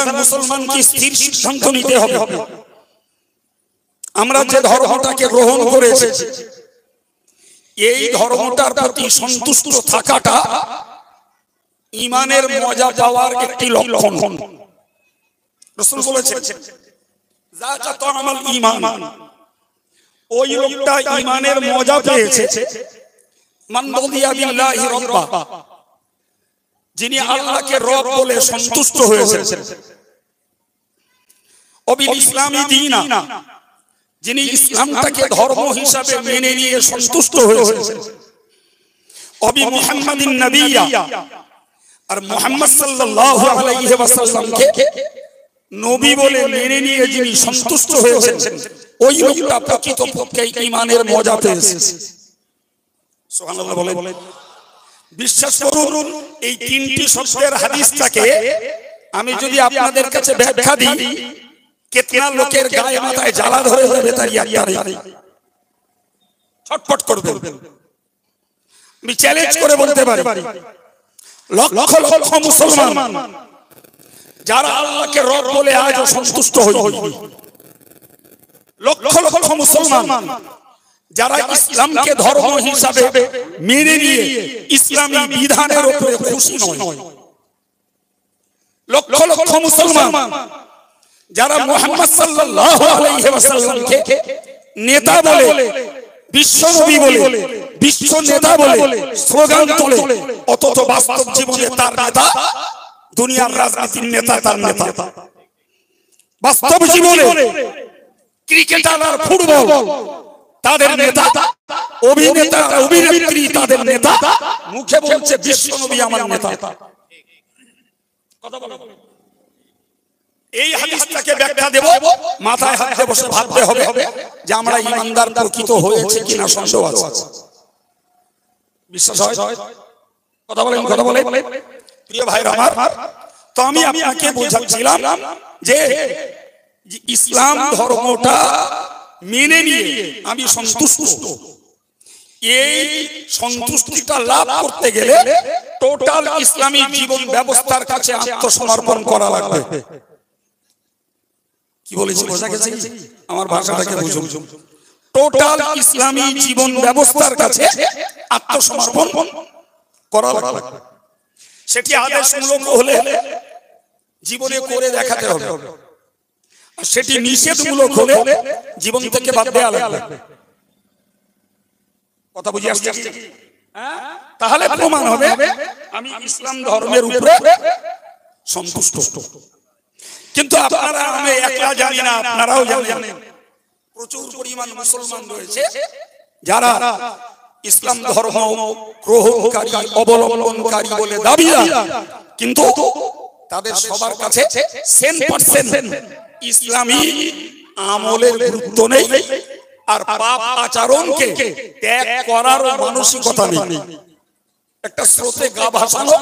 সুতরাং মুসলমানকে স্থির সিদ্ধান্ত নিতে হবে, আমরা যে ধর্মটাকে গ্রহণ করেছি এই ধর্মটার প্রতি সন্তুষ্ট থাকাটা ঈমানের মজা পাওয়ার একটি লক্ষণ। রাসূল বলেছেন যাকাত আমাল ঈমান, ওই লোকটা ঈমানের মজা পেয়েছে মান রাদিয়া বিল্লাহি রাব্বা, যিনি আল্লাহকে রব বলে সন্তুষ্ট হয়েছেন, ওবিল ইসলামি দীনা, যিনি ইসলামটাকে ধর্ম হিসাবে মেনে নিয়ে সন্তুষ্ট হয়েছেন, ওবি মুহাম্মাদিন নবিয়্যা, আর মুহাম্মদ সাল্লাল্লাহু আলাইহি ওয়াসাল্লামকে নবী বলে মেনে নিয়ে যিনি সন্তুষ্ট হয়েছেন, ওই লোকটা প্রকৃতপক্ষে ঈমানের মজা পেয়েছে। সুবহানাল্লাহ বলেন। বিশ্বাস করুন, এই তিনটি শব্দের হাদিসটাকে আমি যদি আপনাদের কাছে ব্যাখ্যা দিই, কিতনা লোকের গায়ে মাথায় জ্বালা ধরে যাবে তার ইয়ারে ছটফট করবে। আমি চ্যালেঞ্জ করে বলতে পারি, লক্ষ লক্ষ মুসলমান যারা আল্লাহকে রব বলে আজও সন্তুষ্ট হয়নি, লক্ষ লক্ষ মুসলমান যারা ইসলামকে ধর্ম হিসাবে মেনে নিয়ে ইসলামী বিধানের উপরে খুশি নয়, লক্ষ লক্ষ মুসলমান যারা মুহাম্মদ সাল্লাল্লাহু আলাইহি ওয়াসাল্লামকে নেতা বলে, বিশ্ব নবী বলে, বিশ্ব নেতা বলে স্লোগান তোলে, অথচ বাস্তব জীবনে তার নেতা দুনিয়ার রাজনীতির নেতা, তার নেতা বাস্তব জীবনে ক্রিকেটার আর ফুটবল তাদের নেতা, অভিনেতা অভিনেত্রী তাদের নেতা, মুখে বলছে বিশ্ব নবী আমার নেতা। কথা বলো, এই হাদিসটাকে ব্যাখ্যা দেব, মাথায় হাত দিয়ে বসে ভাবতে হবে যে আমরা ঈমানদার প্রকৃত হয়েছে কিনা সন্দেহ আছে। বিশ্বাস হয়? কথা বলেন, কথা বলেন প্রিয় ভাইরা আমার। তো আমি আপনাকে বোঝাচ্ছিলাম যে ইসলাম ধর্মটা মেনে নিয়ে আমি সন্তুষ্ট, এই সন্তুষ্টিটা লাভ করতে গেলে টোটাল ইসলামী জীবন ব্যবস্থার কাছে আত্মসমর্পণ করা লাগবে। কি বলেছি বোঝা গেছে? আমার ভাষাটাকে বুঝুন। টোটাল ইসলামী জীবন ব্যবস্থার কাছে আত্মসমর্পণ করা লাগবে। সেটি আদেশমূলক হলে জীবনে করে দেখাতে হবে, আর সেটি নিষেধমূলক হলে জীবন থেকে বাদ দেওয়া লাগবে। কথা বুঝে আসছে? তাহলে প্রমাণ হবে আমি ইসলাম ধর্মের উপরে সন্তুষ্ট। কিন্তু আপনারা, আমি একলা জানি না, আপনারাও জানেন প্রচুর পরিমাণ মুসলমান রয়েছে যারা ইসলাম ধর্ম গ্রহণকারী, অবলম্বনকারী বলে দাবিদার, কিন্তু তাদের সবার কাছে 100% ইসলামী আমলের গুরুত্ব নেই, আর পাপ আচরণকে ত্যাগ করার মানসিকতা নেই। একটা স্রোতে গা ভাসানো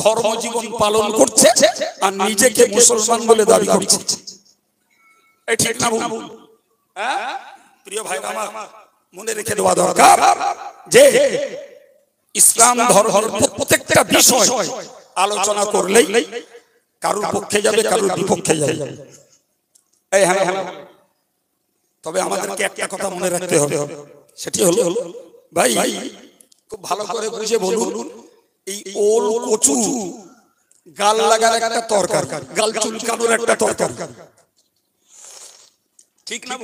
ধর্মজীবন পালন করছে আর নিজেকে মুসলমান বলে দাবি করছে। এই ঠিক না ভুল? প্রিয় ভাইরা আমার, মনে রেখে দেওয়া দরকার যে ইসলাম ধর্মের প্রত্যেকটা বিষয় আলোচনা করলেই কারোর পক্ষে যাবে, কারোর বিপক্ষে যাবে। এই হ্যাঁ, তবে আমাদেরকে একটা কথা মনে রাখতে হবে, সেটি হলো ভাই খুব ভালো করে বুঝে বলুন, এই ওল কচু গাল লাগার একটা তরকারি, গাল চুলকানোর একটা তরকারি, ঠিক না?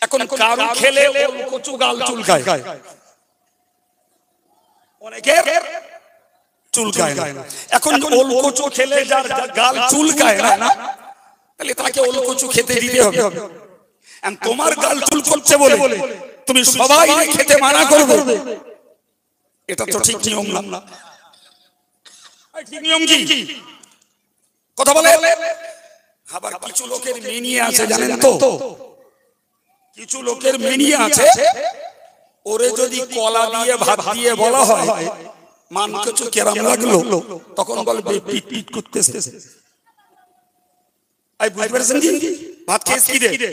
এখন কারো খেলে ওল কচু গাল চুলকায়, অনেকের চুলকায় না। এখন ওল কচু খেলে যার গাল চুলকায় না, তাহলে তাকে ওল কচু খেতে দিতে হবে। তোমার গাল চুল করছে বলে তুমি সবাই খেতে মানা করবে, এটা তো ঠিক নিয়ম না। ঠিক নিয়ম কি? কথা বলে। আবার কিছু লোকের মেনিয়ে আছে, জানেন তো, কিছু লোকের মেনিয়ে আছে, ওরে যদি কলা দিয়ে ভাত দিয়ে বলা হয় মান কিছু কেরাম লাগলো, তখন বলবে পিট পিট করতেছে। আই বুঝতে পারছেন কি? ভাত খেয়েছি কি রে?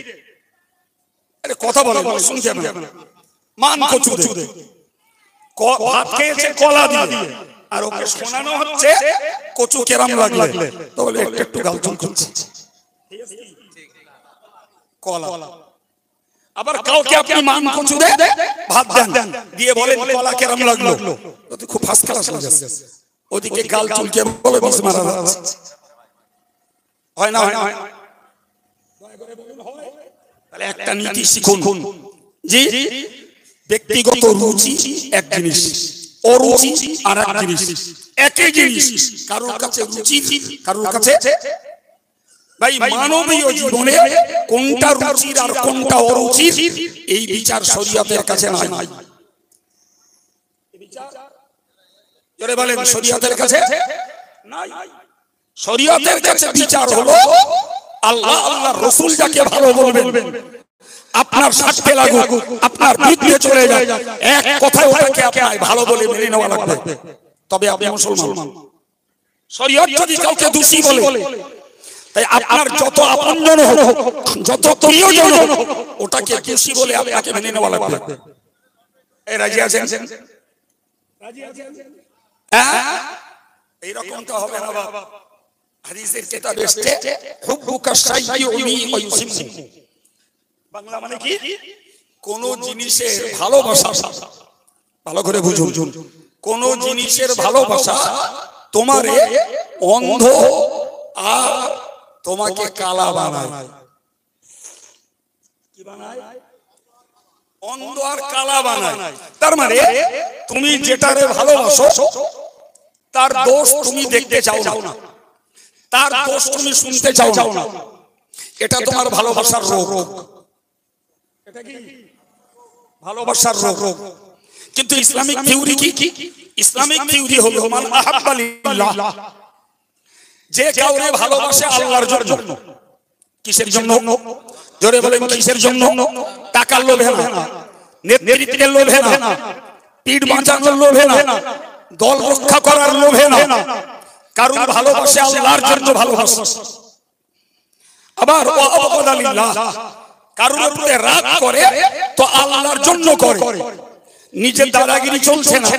আরে কথা বলে শুনতে হবে না। মান কচু দে, ভাত খেয়েছে কলা দিয়ে, আর ওকে শোনানো হচ্ছে কচু কেরাম লাগলে, তো বলে একটু একটু গাল চুলছে কলা। আবার কাউকে আপনি মান কচু দে ভাত দেন, দিয়ে বলেন কলা কেরাম লাগলো, তো খুব ফার্স্ট ক্লাস লাগছে। ওদিকে গাল চুলকে বলে বিষ মারা যাচ্ছে। হয় না? হয় তাহলে একটা নীতি শিখুন, জি ব্যক্তিগত রুচি এক জিনিস, অরুচি আর এক জিনিস। একই জিনিস, কারোর কাছে রুচি, কারোর কাছে। ভাই মানবীয় জীবনে কোনটা রুচির আর কোনটা অরুচির এই বিচার শরীয়তের কাছে নাই। জোরে বলেন, শরীয়তের কাছে নাই। শরীয়তের কাছে বিচার হলো আল্লাহ আল্লাহর রাসূল যাকে ভালো বলবেন, আপনার স্বার্থে লাগুক, আপনার বিরুদ্ধে চলে যায়, এক কথায় ওটাকে আপনার ভালো বলে মেনে নেওয়া লাগবে, তবে আপনি মুসলমান। শরীয়ত যদি কাউকে দোষী বলে, তাই আপনার যত আপনজন হোক, যত প্রিয়জন হোক, ওটাকে দোষী বলে আপনাকে মেনে নেওয়া লাগবে। এই রাজি আছেন? রাজি আছেন? হ্যাঁ, এইরকম তো হবে না বাবা। হাদিসের কিতাবে এসেছে হুব্বুকা শাইয়ুনি ওয়া ইউসিমু, বাংলা মানে কি? কোন জিনিসের ভালোবাসা, ভালো করে বুঝুন, কোন জিনিসের ভালোবাসা তোমারে অন্ধ আর তোমাকে কালা বানায়। কি বানায়? অন্ধ আর কালা বানায়। তার মানে তুমি যেটারে ভালোবাসো তার দোষ তুমি দেখতে চাও না, তার দোষ তুমি শুনতে চাও না, এটা তোমার ভালোবাসার রোগ। এটা কি ভালোবাসার রোগ? কিন্তু ইসলামিক থিওরি কি? ইসলামিক থিওরি হলো মান আহাব্বা লিল্লাহ, যে কাউকে ভালোবাসে আল্লাহর জন্য। কিসের জন্য? জোরে বলেন, কিসের জন্য? টাকার লোভে না, নেতৃত্বের লোভে না, পিঠ বাঁচানোর লোভে না, দল রক্ষা করার লোভে না, কারণ ভালোবাসে আল্লাহর জন্য ভালোবাসে। আবার ওয়াবাদা লিল্লাহ, কারণ উপরে রাগ করে তো আল্লাহর জন্য করে। নিজের দাদাগিরি চলছে না,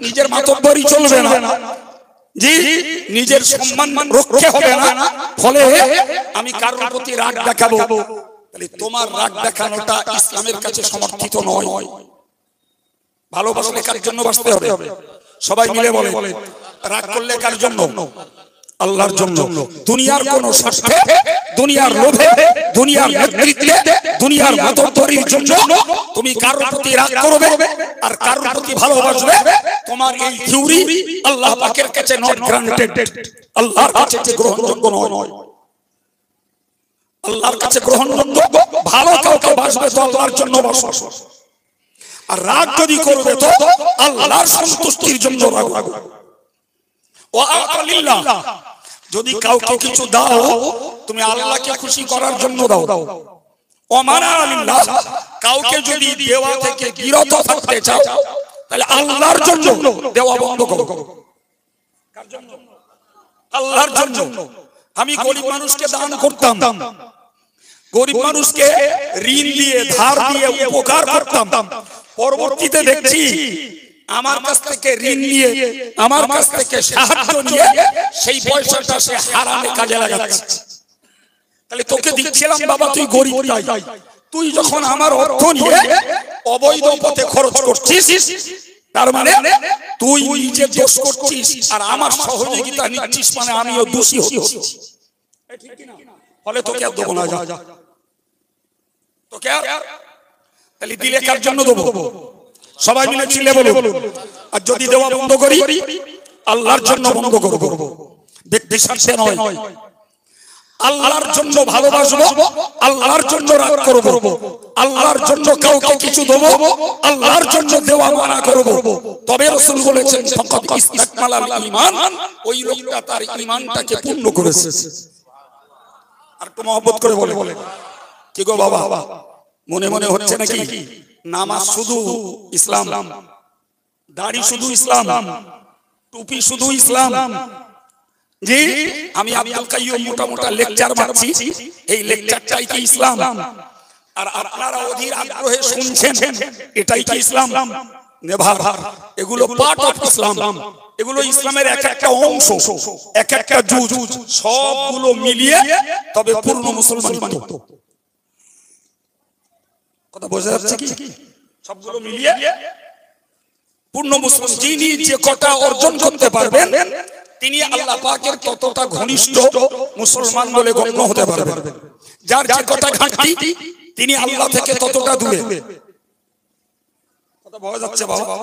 নিজের মাতব্বরি চলবে না, জি নিজের সম্মান রক্ষা হবে না, ফলে আমি কারোর প্রতি রাগ দেখাবো। তাহলে তোমার রাগ দেখানোটা ইসলামের কাছে সমর্থিত নয়। ভালোবাসলে কার জন্য বাঁচতে হবে? সবাই মিলে বলে, রাগ করলে কার জন্য? আল্লাহর জন্য। দুনিয়ার কোন স্বার্থে, দুনিয়ার লোভে, দুনিয়ার নেতৃত্বে, দুনিয়ার মাতব্বরির জন্য তুমি কারোর প্রতি রাগ করবে আর কারোর প্রতি ভালোবাসবে, তোমার এই থিওরি আল্লাহ পাকের কাছে নট গ্রান্টেড, আল্লাহর কাছে গ্রহণযোগ্য নয়। আল্লাহর কাছে গ্রহণযোগ্য ভালো কাউকে বাসবে তো আল্লাহর জন্য বাসবে, আর রাগ যদি করবে তো আল্লাহর সন্তুষ্টির জন্য রাগ। যদি কাউকে কিছু দাও তুমি আল্লাহকে খুশি করার জন্য দাও। ওমানা আলিল্লাহ, কাউকে যদি দেওয়া থেকে বিরত থাকতে চাও তাহলে আল্লাহর জন্য দেওয়া বন্ধ করো। কার জন্য? আল্লাহর জন্য। আমি গরিব মানুষকে দান করতাম, গরিব মানুষকে ঋণ দিয়ে ধার দিয়ে উপকার করতাম, পরবর্তীতে দেখছি আমার কাছ থেকে ঋণ নিয়ে, আমার কাছ থেকে সাহায্য নিয়ে সেই পয়সাটা সে হারামে কাজে লাগাচ্ছে। তাহলে তোকে দিচ্ছিলাম বাবা, তুই গরিব তাই, তুই যখন আমার অর্থ নিয়ে অবৈধ পথে খরচ করছিস, তার মানে তুই নিজে দোষ করছিস আর আমার সহযোগিতা নিচ্ছিস, মানে আমিও দোষী হচ্ছি। ফলে তোকে আর দেবো না, যা তোকে আর। তাহলে দিলে কার জন্য দেবো? সবাই মিলে চিল্লে বলুন। আর যদি দেওয়া বন্ধ করি, আল্লাহর জন্য বন্ধ করব, ব্যক্তি স্বার্থে নয়। আল্লাহর জন্য ভালোবাসবো, আল্লাহর জন্য রাগ করব, আল্লাহর জন্য কাউকে কিছু দেবো, আল্লাহর জন্য দেওয়া মানা করব। তবে রাসূল বলেছেন ফাকাদ ইসতাকমালাল ঈমান, ওই লোকটা তার ঈমানটাকে পূর্ণ করেছে। আর একটু মহব্বত করে বলে, কি গো বাবা, মনে মনে হচ্ছে নাকি নামাজ শুধু ইসলাম, দাড়ি শুধু ইসলাম, টুপি শুধু ইসলাম? জি, আমি আব্দুল কাইয়ুম মোটা মোটা লেকচার মারছি, এই লেকচারটাই কি ইসলাম? আর আপনারা অধীর আগ্রহে শুনছেন, এটাই কি ইসলাম? নেভার, এগুলো পার্ট অফ ইসলাম, এগুলো ইসলামের এক একটা অংশ, এক একটা জুজ, সবগুলো মিলিয়ে তবে পূর্ণ মুসলমান মানত। কথা বোঝা যাচ্ছে কি? সবগুলো মিলিয়ে পূর্ণ মুসলমান। যিনি যে কটা অর্জন করতে পারবেন তিনি আল্লাহ পাকের ততটা ঘনিষ্ঠ মুসলমান বলে গণ্য হতে পারবেন। যার যে কটা ঘাটতি তিনি আল্লাহ থেকে ততটা দূরে। কথা বোঝা যাচ্ছে বাবা?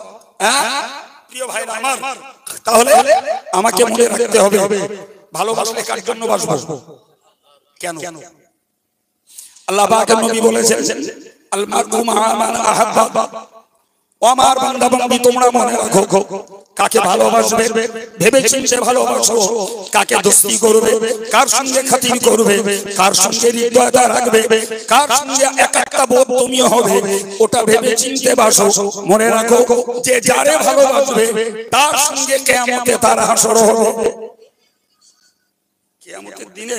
হ্যাঁ প্রিয় ভাইরা আমার, তাহলে আমাকে মনে রাখতে হবে ভালোবাসলে কার জন্য বাসবো, কেন? আল্লাহ পাকের নবী বলেছেন আল মারউ মা মান আহাব্বা। ও আমার বান্দা বান্দি, তোমরা মনে রাখো কাকে ভালোবাসবে ভেবে চিন্তে ভালোবাসো, কাকে দোস্তি করবে, কার সঙ্গে খাতির করবে, কার সঙ্গে হৃদয়তা রাখবে, কার সঙ্গে একাত্মতা বোধ তুমি হবে, ওটা ভেবে চিন্তে বাসো। মনে রাখো যে যারে ভালোবাসবে তার সঙ্গে কিয়ামতে তার হাসর হবে। কিয়ামতের দিনে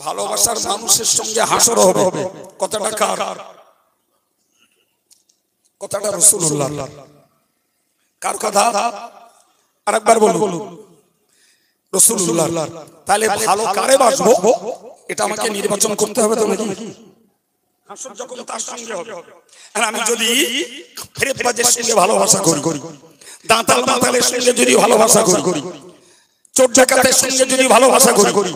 ভালোবাসার মানুষের সঙ্গে হাসর হবে। কথাটা কার? কথাটা রাসূলুল্লাহ। কার কথা? আরেকবার বলুন, রাসূলুল্লাহ। তাহলে ভালো কারে বাসবো এটা আমাকে নির্বাচন করতে হবে তো নাকি? হাসর যখন তার সঙ্গে হবে। আর আমি যদি ফেরেশতাদের সঙ্গে ভালোবাসা করি, দাঁতাল মাতালের সঙ্গে যদি ভালোবাসা করি, চোর ডাকাতের সঙ্গে যদি ভালোবাসা করি,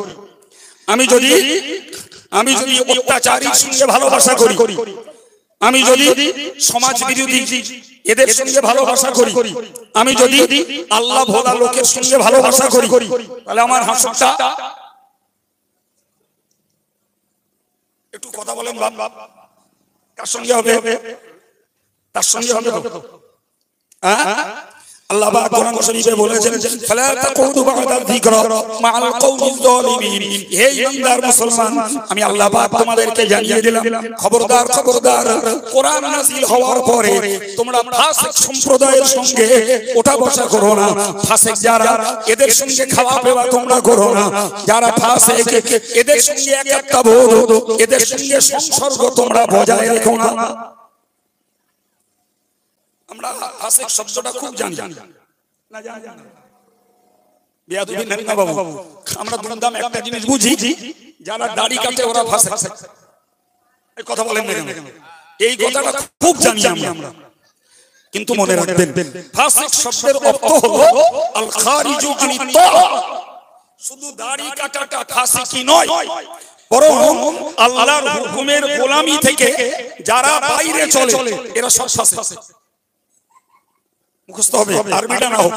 আমি যদি অত্যাচারীর সঙ্গে ভালোবাসা করি, আমি যদি সমাজ বিরোধী এদের সঙ্গে ভালোবাসা করি, আমি যদি আল্লাহ ভোলা লোকের সঙ্গে ভালোবাসা করি, তাহলে আমার হাসরটা একটু কথা বলেন বাপ, কার সঙ্গে হবে? তার সঙ্গে হবে তো। হ্যাঁ আল্লাহ পাক কোরআন শরীফে বলেছেন ফালা তাকুদু বা'দা যিকরা মা'আল কওমিজ যালিমিন। হে ইমানদার মুসলমান, আমি আল্লাহ পাক তোমাদেরকে জানিয়ে দিলাম, খবরদার খবরদার, কোরআন নাযিল হওয়ার পরে তোমরা ফাসিক সম্প্রদায়ের সঙ্গে ওঠা বসা করো না। ফাসিক যারা এদের সঙ্গে খাওয়া দাওয়া তোমরা করো না। যারা ফাসিক এদের সঙ্গে একাত্মতা বোধ, এদের সঙ্গে সংসর্গ তোমরা বজায় রেখো না। আমরা ফাসিক শব্দটা খুব জানি না, জানি না বেয়াদবি না বাবু। আমরা দুমদাম একটা জিনিস বুঝি, যারা দাড়ি কাটে ওরা ফাসিক। এই কথা বলেন না কেন? এই কথাটা খুব জানি আমরা, কিন্তু মনে রাখবেন ফাসিক শব্দের অর্থ হলো আল খারিজু আনিত তাআ। শুধু দাড়ি কাটাটা ফাসিকি নয়, বরং আল্লাহর হুকুমের গোলামি থেকে যারা বাইরে চলে এরা সব ফাসিক। মুখস্থ হবে, আরবিটা না হোক,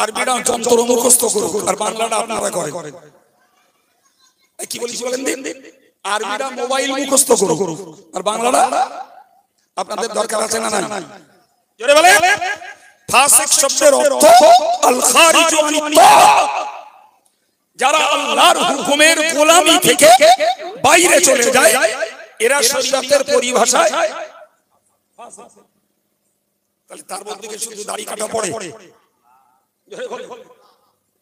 আরবিটা যন্ত্র মুখস্থ করুক আর বাংলাটা আপনারা করেন। কি বলিস বলেন দিন, আরবিটা মোবাইল মুখস্থ করুক আর বাংলাটা আপনাদের দরকার আছে না নাই? জোরে বলেন। ফাসিক শব্দের অর্থ আল খারিজু আনিত তাআ, যারা আল্লাহর হুকুমের গোলামি থেকে বাইরে চলে যায় এরা শরীয়তের পরিভাষায় ফাসিক। তাহলে তার মধ্যে কি শুধু দাড়ি কাটা পড়ে?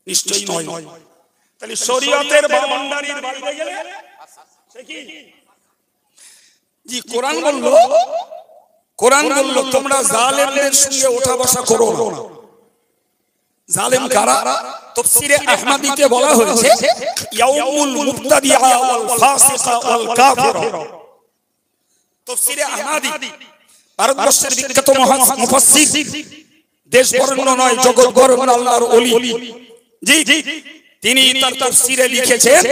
নিশ্চয়ই নয়। তাহলে শরীয়তের বাউন্ডারির বাইরে গেলে সে কি? জি কোরআন বলল তোমরা জালেমদের সঙ্গে ওঠা বসা করো না। জালেম কারা? তাফসীরে আহমদীতে বলা হয়েছে ইয়াউমুল মুবতাদিআ ওয়াল ফাসিকা ওয়াল কাফিরা। তাফসীরে আহমদী ভারতবর্ষের বিখ্যাত মুফাসসির, দেশ বরেণ্য নয় জগৎ বরেণ্য আল্লাহর ওলি, জি তিনি তার তাফসীরে লিখেছেন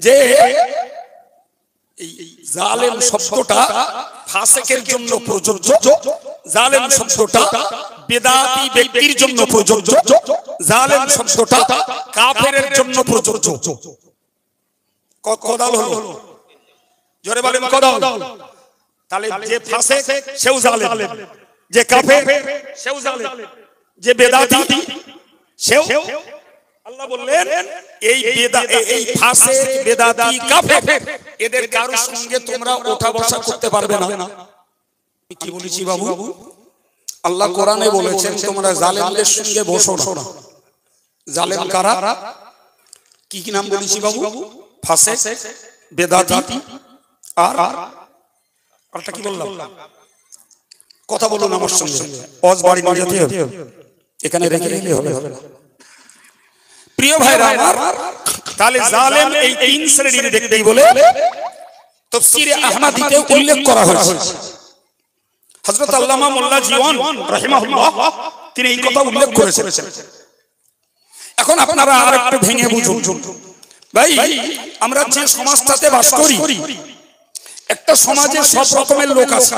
যে এই জালেম শব্দটা ফাসিকের জন্য প্রযোজ্য, জালেম শব্দটা বেদাতি ব্যক্তির জন্য প্রযোজ্য, জালেম শব্দটা কাফেরের জন্য প্রযোজ্য। কদাল হলো, জোরে বলেন কদাল। তাহলে যে ফাসিক সেও জালেম, যে কাফের সেও জালেম, যে বেদাতি সেও। আল্লাহ বললেন এই ফাসিক বেদাতি কাফের এদের কারো সঙ্গে তোমরা ওঠা বসা করতে পারবে না। কি বলেছি বাবু? আল্লাহ কোরআনে বলেছেন তোমরা জালেমদের সঙ্গে বসো না। জালেম কারা? কি কি নাম বলেছি বাবু? ফাসিক, বেদাতি আর আরটা কি বললাম? কথা বলুন আমার সঙ্গে, অজ বাড়ি নিয়ে যেতে হবে, এখানে রেখে দিলে হবে না। প্রিয় ভাইরা আমার, তাহলে জালেম এই তিন শ্রেণীর দেখতেই বলে তাফসীরে আহমদীতে উল্লেখ করা হয়েছে। হযরত আল্লামা মোল্লা জীবন রাহিমাহুল্লাহ তিনি এই কথা উল্লেখ করেছেন। এখন আপনারা আরেকটু ভেঙে বুঝুন ভাই, আমরা যে সমাজটাতে বাস করি, একটা সমাজে সব রকমের লোক আছে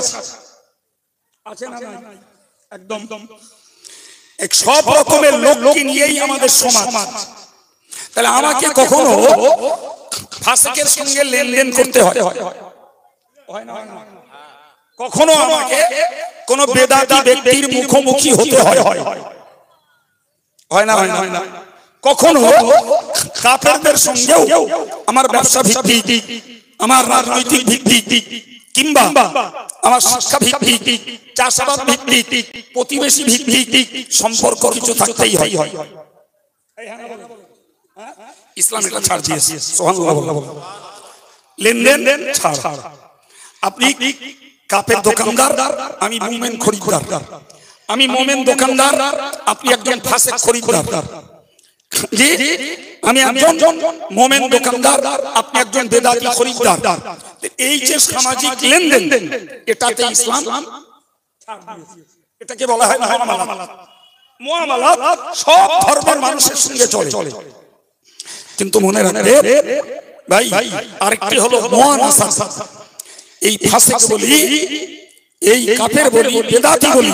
না নাই? একদম এক সব রকমের লোককে নিয়েই আমাদের সমাজ। তাহলে আমাকে কখনো ফাসিকের সঙ্গে লেনদেন করতে হয় না? কখনো আমাকে কোন বেদাতি ব্যক্তির মুখোমুখি হতে হয় না? কখনো কাফেরদের সঙ্গেও আমার ব্যবসা ভিত্তিক, আমার রাজনৈতিক ভিত্তিক, কিংবা আমার শিক্ষা ভিত্তিক, চাষাবাদ ভিত্তিক, প্রতিবেশী ভিত্তিক সম্পর্ক কিছু থাকতেই হয়। ইসলাম এটা ছাড় দিয়েছে, সুবহানাল্লাহ। লেনদেন ছাড়। আপনি কাপের দোকানদার, আমি মুমিন খরিদ্দার। আমি মুমিন দোকানদার, আপনি একজন ফাসিক খরিদ্দার। জি, আমি একজন মুমিন দোকানদার, আপনি একজন বেদাতি খরিদ্দার। এই যে সামাজিক লেনদেন, এটাতে ইসলাম ছাড় দিয়েছে। এটাকে বলা হয় মুআমালাত। মুআমালাত সব ধর্মের মানুষের সঙ্গে চলে। কিন্তু মনে রাখবে ভাই, আরেকটি হলো মুআনাসাত। এই ফাসিক বলি, এই কাফের বলি, বেদাতি বলি,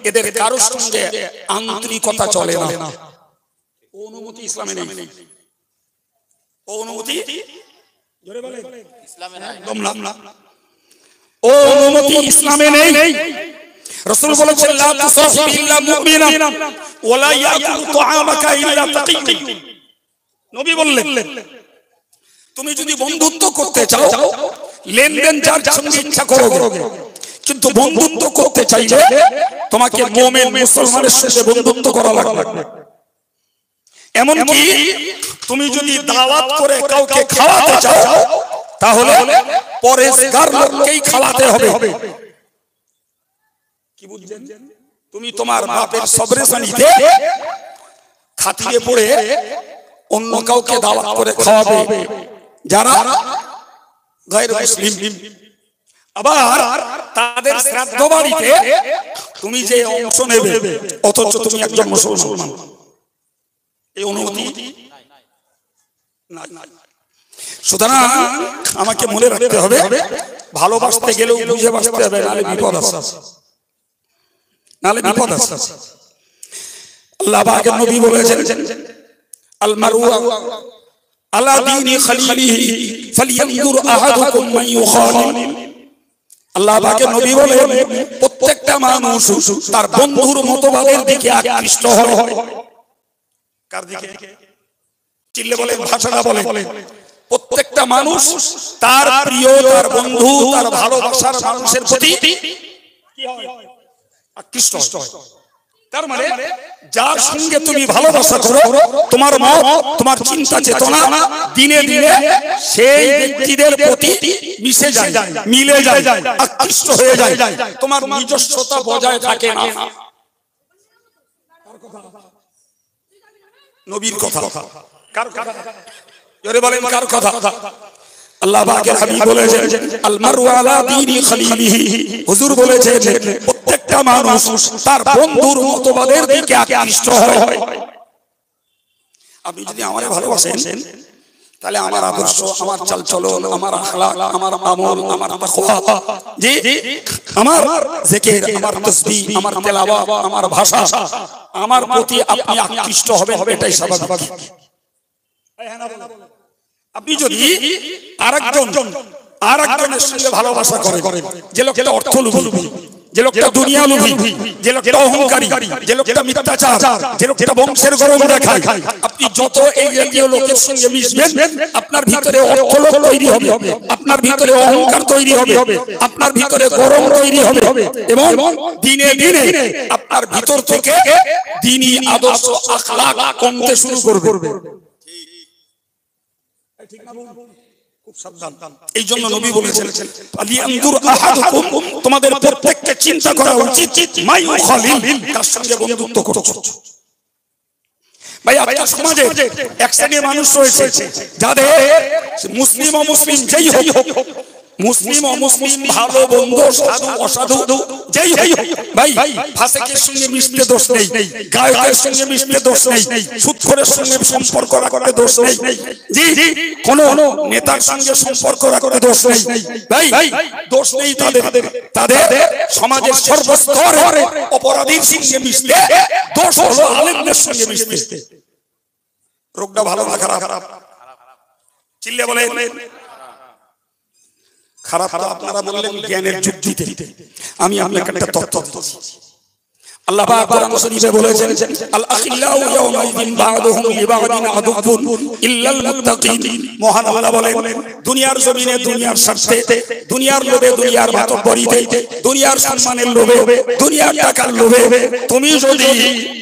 এদের কারোর সঙ্গে আন্তরিকতা চলে না। অনুমতি ইসলামে নেই। অনুমতি জোরে বলেন ইসলামে নাই, একদম না। অনুমতি ইসলামে নেই। রাসূল বলেছেন লা তুসাহিব ইল্লা মুমিনা ওয়া লা ইয়াকুলু তুআমাকা ইল্লা তাকিয়্যুন। নবী বললেন তুমি যদি বন্ধুত্ব করতে চাও, লেনদেন যার সঙ্গে ইচ্ছা করো, কিন্তু বন্ধুত্ব করতে চাইলে তোমাকে মুমিন মুসলমানের সাথে বন্ধুত্ব করা লাগবে। এমনকি তুমি যদি দাওয়াত করে কাউকে খাওয়াতে চাও, তাহলে পরেশগার লোককেই খাওয়াতে হবে। কি বুঝছেন? তুমি তোমার বাপের সবরেশানিতে খাতিরে পড়ে অন্য কাউকে দাওয়াত করে খাওয়াবে যারা গায়র মুসলিম। আবার তাদের শ্রাদ্ধ বাড়িতে তুমি যে অংশ নেবে, অথচ তুমি একজন মুসলমান, এই অনুমতি নাই। সুতরাং আমাকে মনে রাখতে হবে, ভালোবাসতে গেলেও বুঝে বাসতে হবে, নালে বিপদ আছে। আল্লাহ পাকের নবী বলেছেন আল মারউ আলা দীনি খলিলিহি ফালইয়ানজুর আহাদুকুম মান ইউখালিল। আল্লাহ পাকের নবী বলেন প্রত্যেকটা মানুষ তার বন্ধুর মতবাদের দিকে আকৃষ্ট হয়। কার দিকে? চিল্লে বলে, ভাষাটা বলে। প্রত্যেকটা মানুষ তার প্রিয়, তার বন্ধু, তার ভালোবাসার মানুষের প্রতি কি হয়? আকৃষ্ট হয়। তার মানে যার সঙ্গে তুমি ভালোবাসা করো, তোমার মত, তোমার চিন্তা চেতনা দিনে দিনে সেই ব্যক্তিদের প্রতি মিশে যায়, মিলে যায়, আকৃষ্ট হয়ে যায়। তোমার নিজস্বতা বজায় থাকে না। নবীর কথা। কার কথা? জোরে বলেন, কার কথা? আল্লাহ পাকের হাবিব বলেছেন আল মারউ আলা দীনি খলিলিহি। হুজুর বলেছেন প্রত্যেকটা মানুষ তার বন্ধুর মতবাদের দিকে আকৃষ্ট হয়। আপনি যদি আমারে ভালোবাসেন, তাহলে আমার আদর্শ, আমার চালচলন, আমার আখলাক, আমার আমল, আমার তাকওয়া, জি আমার জিকির, আমার তাসবিহ, আমার তেলাওয়াত, আমার ভাষা, আমার প্রতি আপনি আকৃষ্ট হবেন, এটাই স্বাভাবিক। আপনি যদি আরেকজনের সঙ্গে ভালোবাসা করেন, যে লোকটা অর্থলোভী, যে লোকটা দুনিয়া লোভী, যে লোকটা অহংকারী, যে লোকটা মিথ্যাচার, যে লোকটা বংশের গরম দেখায়, আপনি যত এই জাতীয় লোকের সঙ্গে মিশবেন, আপনার ভিতরে অর্থলোভ তৈরি হবে, আপনার ভিতরে অহংকার তৈরি হবে, আপনার ভিতরে গরম তৈরি হবে, এবং দিনে দিনে আপনার ভিতর থেকে দ্বীনি আদর্শ আখলাক কমতে শুরু করবে। খুব সাবধান। এই জন্য নবী বলেছেন আলিয়ানদুর আহাদুকুম, তোমাদের প্রত্যেককে চিন্তা করা উচিত মাই খালিল, কার সঙ্গে বন্ধুত্ব করছো। ভাই আজকে সমাজে এক শ্রেণীর মানুষ রয়েছে যাদের মুসলিম অমুসলিম যেই হোক, মুসলিম অমুসলিম, ভালো বন্ধু সাধু অসাধু যেই হোক, ভাই ফাসিকের সঙ্গে মিশতে দোষ নেই, গায়কের সঙ্গে মিশতে দোষ নেই, সুদখোরের সঙ্গে সম্পর্ক রাখতে দোষ নেই, জি কোন নেতার সঙ্গে সম্পর্ক রাখতে দোষ নেই, ভাই দোষ নেই তাদের। তাদের সমাজের সর্বস্তরে অপরাধীর সঙ্গে মিশতে দোষ হলো আলেমদের সঙ্গে মিশতে। রোগটা ভালো না খারাপ? চিল্লে বলে খারাপ। আপনারা বললেন জ্ঞানের যুক্তিতে, আমি আপনাকে একটা তথ্য দিচ্ছি। আল্লাহ পাক কোরআন শরীফে বলেছেন আল আখিল্লাউ ইয়াওমাইদিন বা'দুহুম লিবা'দিন আদুবুন ইল্লাল মুত্তাকিন। মহান আল্লাহ বলেন দুনিয়ার জমিনে দুনিয়ার স্বার্থে, দুনিয়ার লোভে, দুনিয়ার মাতব্বরিতে, দুনিয়ার সম্মানের লোভে, দুনিয়ার টাকার লোভে তুমি যদি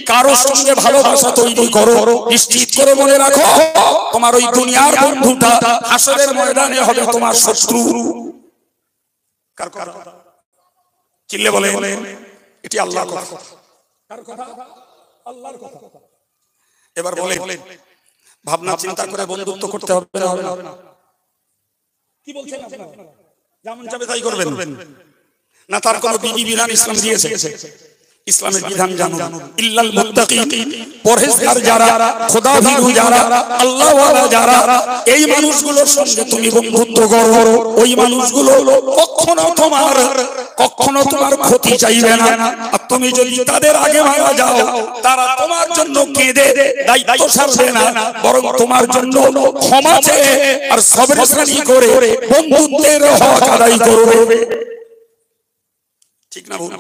কারো সঙ্গে ভালোবাসা তৈরি করো, নিশ্চিত করে মনে রাখো তোমার ওই দুনিয়ার বন্ধুটা হাসরের ময়দানে হবে তোমার শত্রু। কার কথা? চিল্লে বলে এটি আল্লাহর কথা। কার কথা? আল্লাহর কথা। এবার বলেন ভাবনা চিন্তা করে বন্ধুত্ব করতে হবে না? হবে না? কি বলছেন আপনারা? যেমন যাবে তাই করবেন না? তার কোনো বিধি বিধান ইসলাম দিয়েছে? ইসলামের বিধান জানুন। ইল্লাল মুত্তাকিন, পরহেজগার যারা, খোদাভীরু যারা, আল্লাহ ওয়ালা যারা, এই মানুষগুলোর সঙ্গে তুমি বন্ধুত্ব করো, ওই মানুষগুলো কখনো তোমার ক্ষতি চাইবে না। আর তুমি যদি তাদের আগে মারা যাও, তারা তোমার জন্য কেঁদে দায়িত্ব সারবে না, বরং তোমার জন্য ক্ষমা চেয়ে আর সবরসানি করে বন্ধুত্বের হক আদায় করবে। ঠিক না ভুল?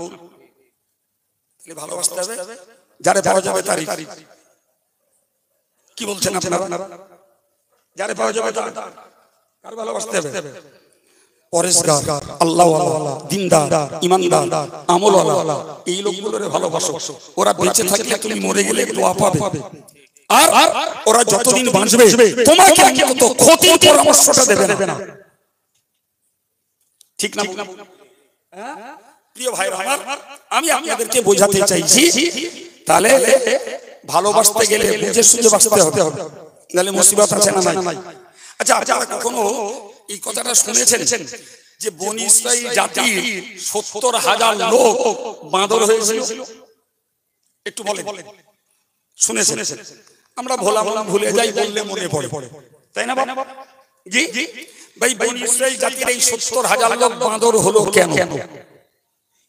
ভালোবাসতে হবে, যারে পাওয়া যাবে তারই। কি বলছেন আপনারা? যারে পাওয়া যাবে তার কার ভালোবাসতে হবে? পরেশগার, আল্লাহওয়ালা, দিনদার, ইমানদার, আমলওয়ালা, এই লোকগুলোর ভালোবাসো। ওরা বেঁচে থাকলে তুমি মরে গেলে দোয়া পাবে, আর ওরা যতদিন বাঁচবে তোমাকে অন্তত ক্ষতির পরামর্শটা দেবে না। ঠিক না? প্রিয় ভাইরা আমার, আমি আপনাদেরকে বোঝাতে চাইছি তাহলে ভালোবাসতে গেলে বুঝে সুঝে বাঁচতে হবে, নাহলে মুসিবত আছে না নাই? আচ্ছা, আপনারা কখনো এই কথাটা শুনেছেন যে বনি ইসরাইল জাতির ৭০,০০০ লোক বাঁদর হয়েছিল? একটু বলেন, শুনেছেন? আমরা ভুলে যাই, বললে মনে পড়ে, তাই না বাবা? জি ভাই, বনি ইসরাইল জাতির এই ৭০,০০০ লোক বাঁদর হলো কেন?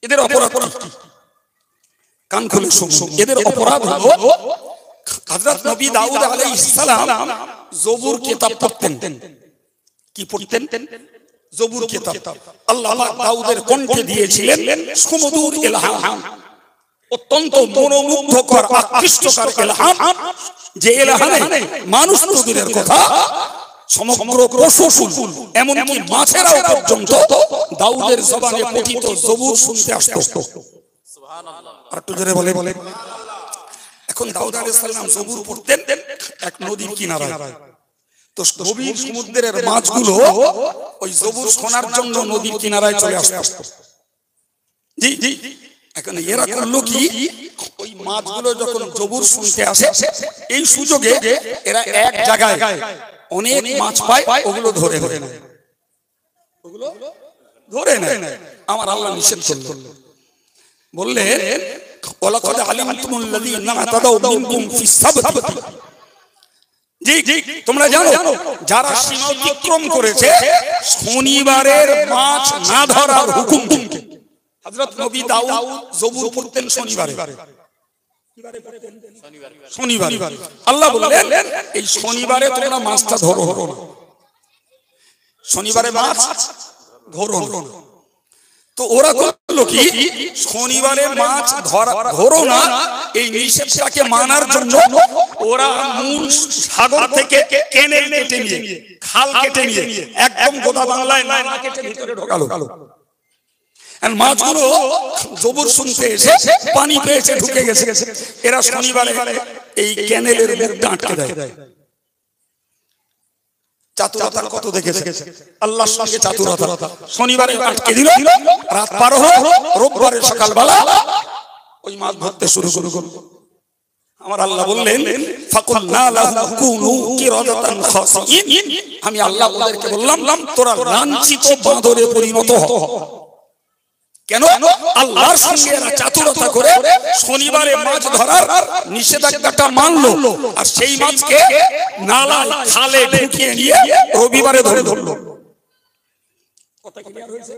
এদের অপরাধ কি? কান খুলে শুনুন। এদের অপরাধ হলো হযরত নবী দাউদ আলাইহিস সালাম জবুর কিতাব পড়তেন। কি পড়তেন? জবুর কিতাব। আল্লাহ পাক দাউদের কণ্ঠে দিয়েছিলেন সুমধুর ইলহাম, অত্যন্ত মনোমুগ্ধকর আকৃষ্টকর ইলহাম, যে ইলহামে মানুষ নবীর কথা সমগ্র পশু এমনকি মাছেরাও পর্যন্ত দাউদের জবানে পঠিত জবুর শুনতে আসতো। সুবহানাল্লাহ। আর একটু জোরে বলে। এখন দাউদ আলাইহিস সালাম জবুর পড়তেন এক নদীর কিনারায়। তো গভীর সমুদ্রের মাছগুলো ওই জবুর শোনার জন্য নদীর কিনারায় চলে আসতো। জি, এখন এরা করলো কি, ওই মাছগুলো যখন জবুর শুনতে আসে, এই সুযোগে এরা এক জায়গায় অনেক মাছ পায়, ওগুলো ধরে নেয়। আমার আল্লাহ নিষেধ করলেন, বললেন ওয়ালাকাদ আলিমতুমুল্লাযীনা আতাদাউ মিনকুম ফিস সাবতি। জি, তোমরা জানো যারা সীমা অতিক্রম করেছে শনিবারের মাছ না ধরার হুকুমকে। হযরত নবী দাউদ জবুর পড়তেন শনিবারে। আল্লাহ বললেন এই শনিবারে তোমরা মাছটা ধরো না, শনিবারে মাছ ধরো না। তো ওরা করলো কি, শনিবারে মাছ ধরো না এই নিষেধটাকে মানার জন্য ওরা মূল সাগর থেকে কেনে কেটে নিয়ে, খাল কেটে নিয়ে একদম গোটা বাংলায় না কেটে ভিতরে ঢোকালো। আর মাছগুলো জবুর শুনতে এসে পানি পেয়েছে, ঢুকে গেছে। এরা শনিবারে এই ক্যানেলের মুখটা আটকে দেয়। চাতুরতা কত দেখেছে আল্লাহর সঙ্গে চাতুরতা। শনিবারে আটকে দিল, রাত পার হলো, রোববারে সকালবেলা ওই মাছ ধরতে শুরু করলো। আমার আল্লাহ বললেন ফাকুলনা লাহু কুনু কিরাদাতান খাসিইন, আমি আল্লাহ ওদেরকে বললাম তোরা লাঞ্ছিত বাঁদরে পরিণত হ। কেন? আল্লাহর সঙ্গে এরা চাতুরতা করে শনিবারে মাছ ধরার নিষেধাজ্ঞাটা মানলো, আর সেই মাছকে নালায় খালে ঢুকিয়ে নিয়ে রবিবারে ধরলো। কথা ক্লিয়ার হয়েছে?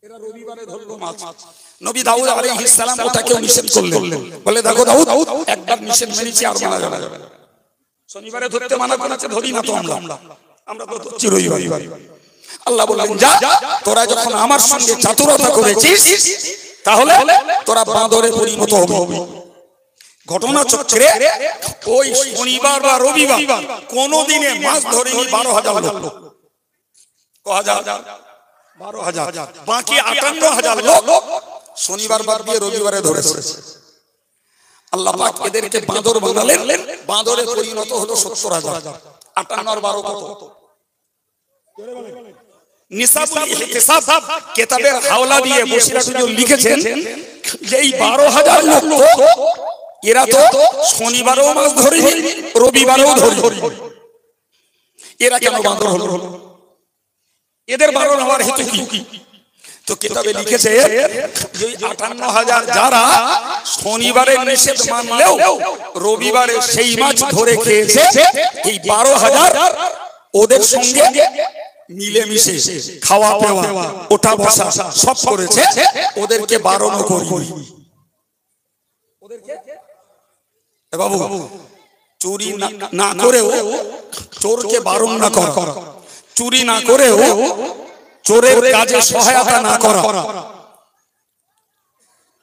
এরা রবিবারে ধরলো মাছ। নবী দাউদ আলাইহিস সালাম ওটাকে নিষেধ করলেন, বলে দেখো দাউদ, একবার নিষেধ মেনেছি আর মানা যাবে না। শনিবারে ধরতে মানা করেছে, ধরি না তো আমরা তো ধরছি রবিবারে। আল্লাহ বললেন যা, তোরা যখন আমার সঙ্গে চাতুরতা করেছিস তাহলে তোরা বাঁদরে পরিণত হবি। ঘটনা চক্রে ওই শনিবার বা রবিবার কোনদিনে মাছ ধরেনি 12,000 লোক। কহাজার 12,000, বাকি 58,000 লোক শনিবার বাদ দিয়ে রবিবারে ধরেছে। আল্লাহ পাক এদেরকে বাঁদর বানালেন, বাঁদরে পরিণত হলো 70,000। 58 আর 12 কত? নিসাবুল ইহতিসাব কিতাবের হাওলা দিয়ে বসিরাত লিখেছেন যে এই 12,000 লোক এরা তো শনিবারেও মাছ ধরেনি, রবিবারেও ধরেনি। এরা কেন বাঁদর হলো? এদের বারণ হওয়ার হেতু কি? তো কিতাবে লিখেছে যে 58,000 যারা শনিবারে নিষেধ মানলেও রবিবারে সেই মাছ ধরে খেয়েছে, এই 12,000 ওদের সঙ্গে মিলেমিশে খাওয়া পেওয়া ওঠা বসা সব করেছে, ওদেরকে বারণ করি। বাবু চুরি না করেও চোরকে বারণ না করা, চুরি না করেও চোরের কাজে সহায়তা না করা,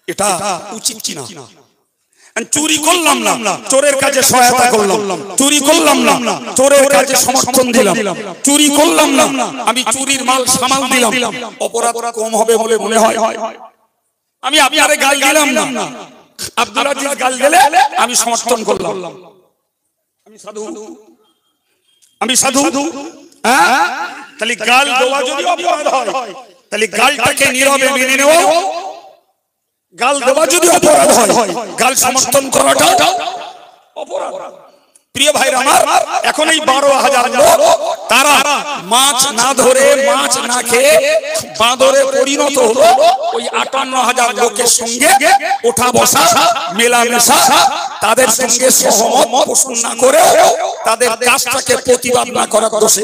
এটা উচিত কিনা? চুরি করলাম না, চোরের কাজে সহায়তা করলাম, চুরি করলাম না, চোরের কাজে সমর্থন দিলাম, চুরি করলাম না, আমি চুরির মাল সামাল দিলাম, অপরাধ কম হবে বলে মনে হয়? আমি আপনারে গাল দিলাম না, আব্দুল আজিজ গাল দিলে আমি সমর্থন করলাম, আমি সাধু। হ্যাঁ, তাহলে গাল দেওয়া যদি অপরাধ হয় তাহলে গালটাকে নীরবে মেনে নেওয়া, গাল দেওয়া যদি অপরাধ হয় গাল সমর্থন করাটা অপরাধ। প্রিয় ভাইরা আমার, এখন এই 12,000 লোক তারা মাছ না ধরে মাছ না খেয়ে বাঁদরে পরিণত হলো। ওই 58,000 লোকের সঙ্গে ওঠা বসা মেলামেশা, তাদের সঙ্গে সহমত পোষণ না করে তাদের কাজটাকে প্রতিবাদ না করার দোষে।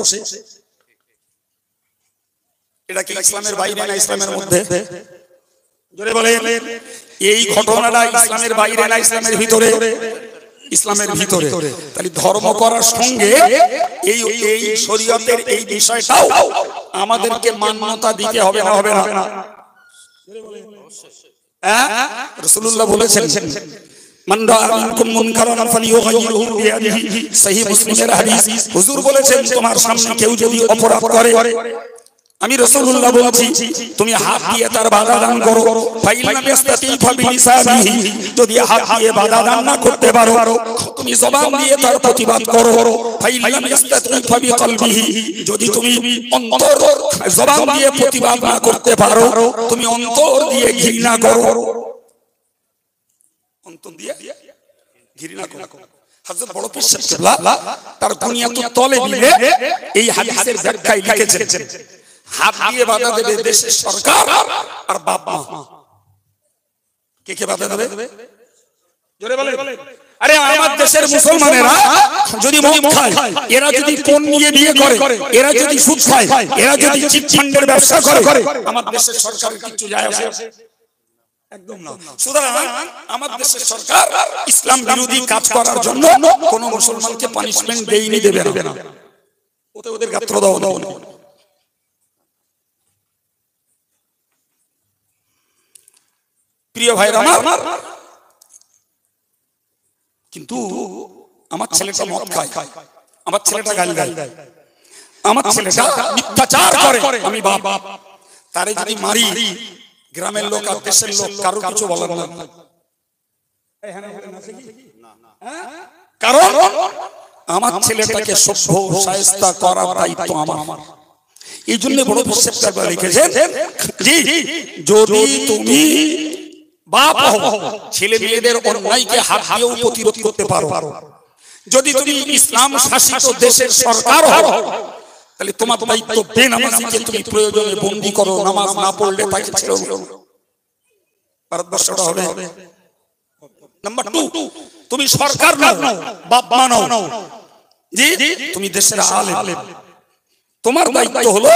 এটা কি ইসলামের বাইরে না ইসলামের মধ্যে? জোরে বলেন। এই ঘটনাটা ইসলামের বাইরে না ইসলামের ভিতরে? ইসলামের ভিতরে। তাহলে ধর্ম করার সঙ্গে এই শরীয়তের এই বিষয়টাও আমাদেরকে মান্যতা দিতে হবে না? হবে না? হ্যাঁ, রাসূলুল্লাহ বলেছেন মান রাআ মিনকুম মুনকারান ফালিয়ুগাইয়িরহু বিয়াদিহি, সহিহ মুসলিমের হাদিস। হুজুর বলেছেন তোমার সামনে কেউ যদি অপরাধ করে, আমি রাসূলুল্লাহ বলছি তুমি হাত দিয়ে তার বাধা দান করো। ফাইলাম ইয়াস্তাতি ফাবিলিসানিহি, যদি হাত দিয়ে বাধা দান না করতে পারো তুমি জবান দিয়ে তার প্রতিবাদ করো। ফাইলাম ইয়াস্তাতি ফাবিকলবিহি, যদি তুমি অন্তর জবান দিয়ে প্রতিবাদ না করতে পারো তুমি অন্তর দিয়ে ঘৃণা করো। অন্তর দিয়ে ঘৃণা করো। হযরত বড় পীর সাহেব কিবলা তার দুনিয়াতুত তলেবিনে এই হাদিসের ব্যাখ্যায় লিখেছেন হাত দিয়ে বাধা দেবে দেশের সরকার আর বাপ মা। কে বাধা দেবে? জোরে বলে। আরে আমার দেশের মুসলমানেরা যদি মদ খায়, এরা যদি পণ নিয়ে বিয়ে করে, এরা যদি সুদ খায়, এরা যদি চিটফান্ডের ব্যবসা করে, আমার দেশের সরকার কিছু যায় আসে? একদম না। সুতরাং আমার দেশের সরকার ইসলাম বিরোধী কাজ করার জন্য কোন মুসলমানকে পানিশমেন্ট দেয়নি, দেবে না। ওদের গাত্র দাও দাও। প্রিয় ভাইরা আমার, কিন্তু আমার ছেলেটা মদ খায়, আমার ছেলেটা গালি দেয়, আমার ছেলেটা মিথ্যাচার করে, আমি বাপ, তারে যদি মারি গ্রামের লোক আর দেশের লোক কারো কিছু বলার না। কারণ আমার ছেলেটাকে সভ্য শায়েস্তা করার দায়িত্ব আমার। এই জন্য বড় বিশেষ লিখেছেন, জি যদি তুমি বাপ হও, ছেলে মেয়েদের অন্যায়কে হাত দিয়েও প্রতিরোধ করতে পারো, যদি তুমি ইসলাম শাসিত দেশের সরকার হও, তাহলে তোমার দায়িত্ব বেনামাজিকে তুমি প্রয়োজনে বন্দী করো, নামাজ না পড়লে তাকে ছেড়ে দাও। ভারতবর্ষটা হবে। নাম্বার 2, তুমি সরকার নাও, বাপ মানো, জি তুমি দেশের আলেম, তোমার দায়িত্ব হলো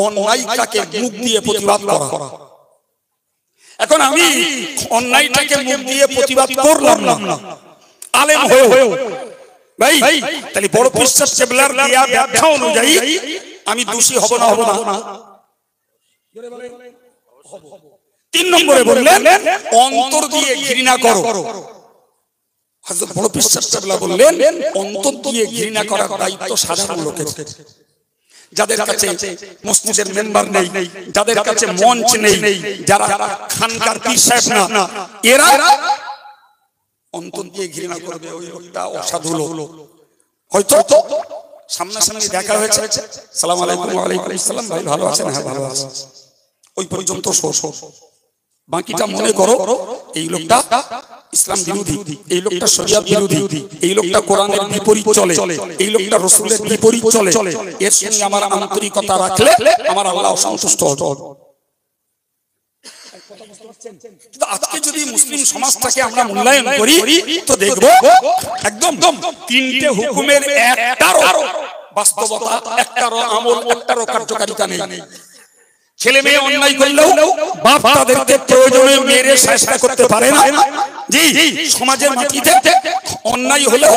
অন্যায়টাকে মুখ দিয়ে প্রতিবাদ করা। এখন আমি অন্যায়টাকে মুখ দিয়ে প্রতিবাদ করলাম না, আলেম হয়েও, ভাই তাহলে বড় বিশ্বাস কেবলার দেয়া ব্যাখ্যা অনুযায়ী আমি দোষী হব না? হব না? 3 নম্বরে বললেন অন্তর দিয়ে ঘৃণা করো। হযরত বড় বিশ্বাস কেবলা বললেন অন্তর দিয়ে ঘৃণা করার দায়িত্ব সাধারণ লোকের, যাদের কাছে মসজিদের মেম্বার নেই, যাদের কাছে মঞ্চ নেই, যারা খানকার পীর সাহেব না, এরা অন্তর দিয়ে ঘৃণা করবে ওই লোকটা অসাধু লোক। হয়তো সামনাসামনি দেখা হয়েছে, সালাম আলাইকুম, ওয়া আলাইকুম আসসালাম, ভাই ভালো আছেন? হ্যাঁ ভালো আছি, ওই পর্যন্ত শোষ। বাকিটা মনে করো এই লোকটা ইসলাম বিরোধী, এই লোকটা শরিয়ত বিরোধী, এই লোকটা কোরআনের বিপরীত চলে, এই লোকটা রাসূলের বিপরীত চলে। এর সঙ্গে আমার আন্তরিকতা রাখলে আমার আল্লাহ সন্তুষ্ট হবেন। আজকে যদি মুসলিম সমাজটাকে আমরা মূল্যায়ন করি তো দেখব একদম 3টে হুকুমের একটারও বাস্তবতা, একটারও আমল, একটারও কার্যকারিতা নেই। ছেলে মেয়ে অন্যায় করলেও বাপ তাদেরকে প্রয়োজনে মেরে শাস্তি করতে পারে না। জি সমাজের মাটিতে অন্যায় হলেও,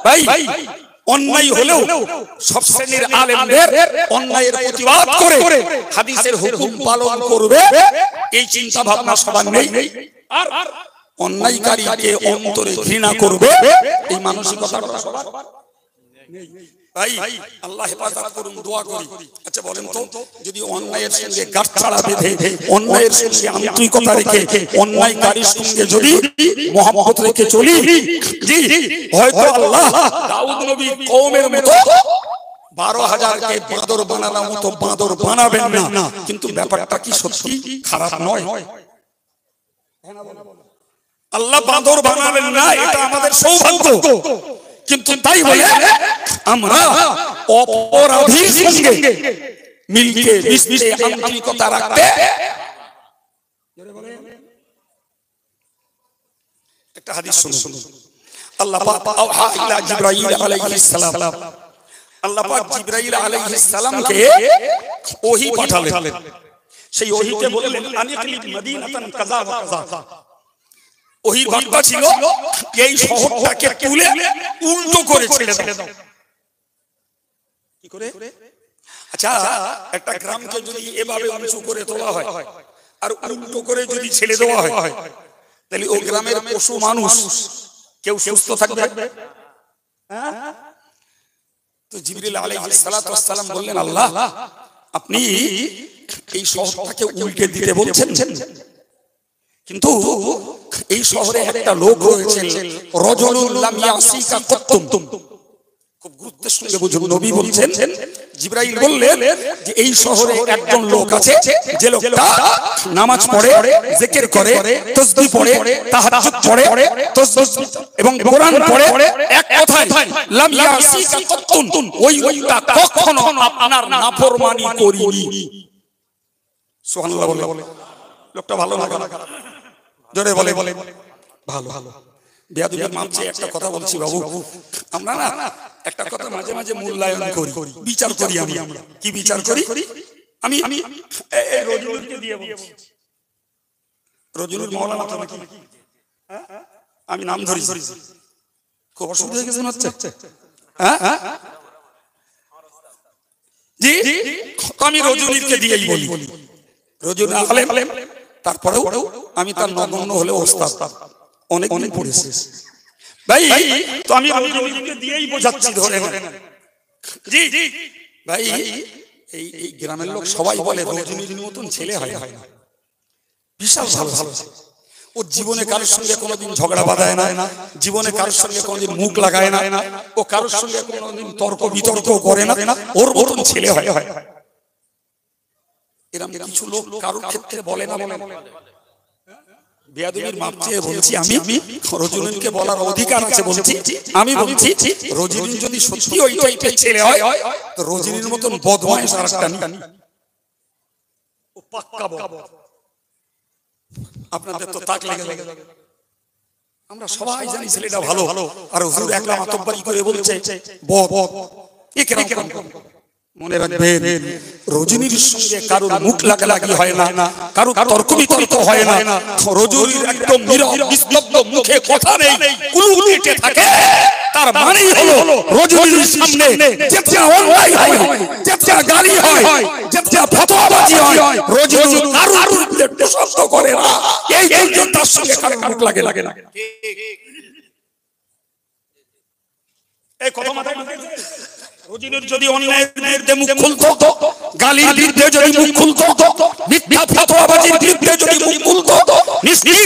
ভাই অন্যায় হলেও সব শ্রেণীর আলেমদের অন্যায়ের প্রতিবাদ করে হাদিসের হুকুম পালন করবে, এই চিন্তা ভাবনা সবার নেই। আর অন্যায়কারীকে অন্তরে ঘৃণা করবে, এই মানসিকতাটা সবার নেই। ভাই আল্লাহ হেফাজত করুন, দোয়া করি। আচ্ছা বলেন তো, যদি অন্যায়ের সঙ্গে গাঁটছাড়া বেঁধে, অন্যায়ের সঙ্গে আন্তরিকতা রেখে, অন্যায়কারীর সঙ্গে যদি মহব্বত রেখে চলি, জি হয়তো আল্লাহ দাউদ নবীর কওমের মতো 12,000কে বাঁদর বানানোর মতো বাঁদর বানাবেন না, কিন্তু ব্যাপারটা কি সত্যি খারাপ নয়? আল্লাহ বাঁদর বানাবেন না, এটা আমাদের সৌভাগ্য। কিন্তু তাই বলে আমরা অপরাধীর সঙ্গে মিলকে মিশতে আন্তরিকতা রাখতে, একটা হাদিস শুনুন। আল্লাহ পাক আওহা ইলা জিবরাইল আলাইহিস সালাম, আল্লাহ পাক জিবরাইল আলাইহিস সালামকে ওহী পাঠালেন। সেই ওহীতে বললেন আনিকলিব মদিনাতান কাযা ওয়া কাযা। ওহীর বার্তা ছিল এই শহরটাকে তুলে উল্টো করে ছেড়ে দাও। কি করে? আচ্ছা একটা গ্রামকে যদি এভাবে উঁচু করে তোলা হয় আর উল্টো করে যদি ছেড়ে দেওয়া হয়, তাহলে ওই গ্রামের পশু মানুষ কেউ সুস্থ থাকবে? তো জিবরিল আলাইহিস সালাতু ওয়াস সালাম বললেন, আল্লাহ আপনি এই শহরটাকে উল্টে দিতে বলছেন, কিন্তু এই শহরে একটা লোক রয়েছে রাজুলুন লাম ইয়াসিকা কাত্তুম। খুব গুরুত্বের সঙ্গে বুঝুন, নবী বলছেন, জিবরাইল বললেন যে এই শহরে একজন লোক আছে যে লোকটা নামাজ পড়ে, জিকির করে, তাসবিহ পড়ে, তাহাজ্জুদ পড়ে, তাসবিহ এবং কোরআন পড়ে, এক কথায় লাম ইয়াসিকা কাত্তুন, ওই লোকটা কখনো আপনার নাফরমানি করেনি। সুবহানাল্লাহ বলে। লোকটা ভালো না খারাপ? জোরে বলে ভালো। বেয়াদবির মাঝে একটা কথা বলছি বাবু, আমরা না একটা কথা মাঝে মাঝে মূল্যায়ন করি, বিচার করি। আমরা কি বিচার করি? আমি রজনীকে দিয়ে বলছি, রজনীর মাওলানা তো নাকি, আমি নাম ধরি, খুব অসুবিধা হয়ে গেছে হচ্ছে। জি আমি রজনীকে দিয়েই বলি, রজনী আলেম, তারপরেও আমি তার নগণ্য হলেও ওস্তাদ, অনেক পড়েছি ভাই। তো আমি রজনীকে দিয়েই বোঝাচ্ছি, ধরে জি ভাই। এই গ্রামের লোক সবাই বলে রজনীর মতন ছেলে হয় না, বিশাল ভালো। ও জীবনে কারোর সঙ্গে কোনোদিন ঝগড়া বাঁধায় না, জীবনে কারোর সঙ্গে কোনোদিন মুখ লাগায় না, ও কারোর সঙ্গে কোনোদিন তর্ক বিতর্ক করে না, ওর মতন ছেলে হয়। এরকম কিছু লোক কারোর ক্ষেত্রে বলে না। বেয়াদবির মাপ চেয়ে বলছি, আমি রজনীকে বলার অধিকার আছে বলছি, আমি বলছি রজনী যদি সত্যি ওই টাইপের ছেলে হয় তো রজনীর মতন বদমাইশ আর একটা নেই। ও পাক্কা বদ। আপনাদের তো তাক লেগে যাবে। আমরা সবাই জানি ছেলেটা ভালো, আর হুজুর একলা মাতব্বরি করে বলছে বদ। এ কেন? মনে রাখবেন, রজনীর সঙ্গে কারোর মুখ লাগালাগি হয় না, কারোর তর্ক বিতর্ক হয় না। রজনীর একদম নীরব নিস্তব্ধ, মুখে কথা নেই, কুলুকুলিতে থাকে, তার মানেই হলো রজনীর সামনে যেটা অন্যায় হয়, যেটা গালি হয়, যেটা ফতোয়াবাজি হয়, রজনী কারোর বিরুদ্ধে প্রশংস করে না। এই জন্য তার সঙ্গে কারোর মুখ লাগে না। এই কথা মাথায় রাখবেন। রজনীর যদি অন্যায়ের বিরুদ্ধে মুখ খুলতো, গালির বিরুদ্ধে যদি মুখ খুলতো, মিথ্যা ফতোয়াবাজির বিরুদ্ধে যদি মুখ খুলতো, নিশ্চিত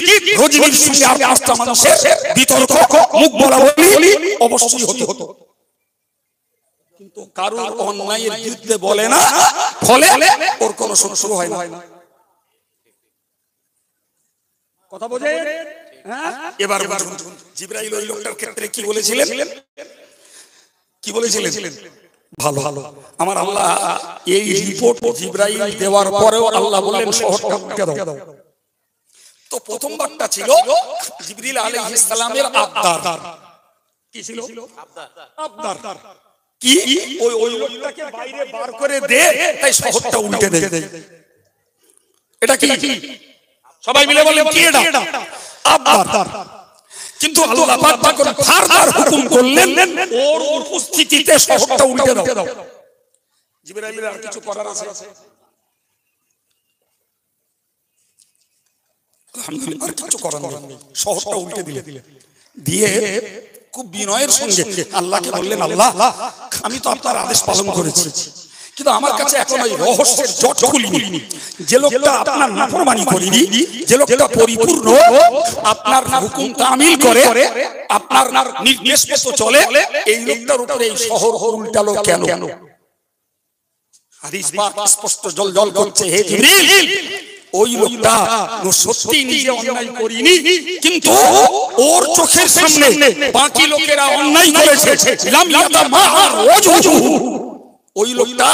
রজনীর সঙ্গে আর পাঁচটা মানুষের বিতর্ক, মুখ বলাবলি অবশ্যই হতো। কিন্তু কারোর অন্যায়ের বিরুদ্ধে বলে না, ফলে ওর কোনো শত্রু হয় না। কথা বোঝেন? এবার জিবরাইল ওই লোকটার ক্ষেত্রে কি বলেছিলেন? কি বলেছিলেন? ভালো। আমার আল্লাহ এই রিপোর্ট জিবরাইল দেওয়ার পরেও আল্লাহ বললেন শহরটা উঠে দাও। তো প্রথমবারটা ছিল জিবরিল আলাইহিস সালামের আবদার। কি ছিল? আবদার। কি ওই লোকটাকে বাইরে বার করে দে, তাই শহরটা উল্টে দে। এটা কি? সবাই মিলে বলেন কি এটা? আবদার। কিন্তু আল্লাহ পাক তখন ফারদার হুকুম করলেন ওর উপস্থিতিতে শহরটা উল্টে দাও। জিবরাইলের আর কিছু করার আছে? আলহামদুলিল্লাহ, আর কিছু করার নেই। শহরটা উল্টে দিয়ে খুব বিনয়ের সঙ্গে আল্লাহকে বললেন, আল্লাহ আমি তো আপনার আদেশ পালন করেছি, কিন্তু আমার কাছে এখন ওই রহস্যের জট খুলিনি। যে লোকটা আপনার নাফরমানি করেনি, যে লোকটা পরিপূর্ণ আপনার হুকুম তামিল করে, আপনার নির্দেশ মতো চলে, এই লোকটার উপরে এই শহর উল্টালো কেন? হাদিস পাক স্পষ্ট জল করছে, হে জিবরিল, ওই লোকটা সত্যি নিজে অন্যায় করেনি, কিন্তু ওর চোখের সামনে বাকি লোকেরা অন্যায় করেছে। লাম ইয়াতামাহার ওয়াজহু, ওই লোকটা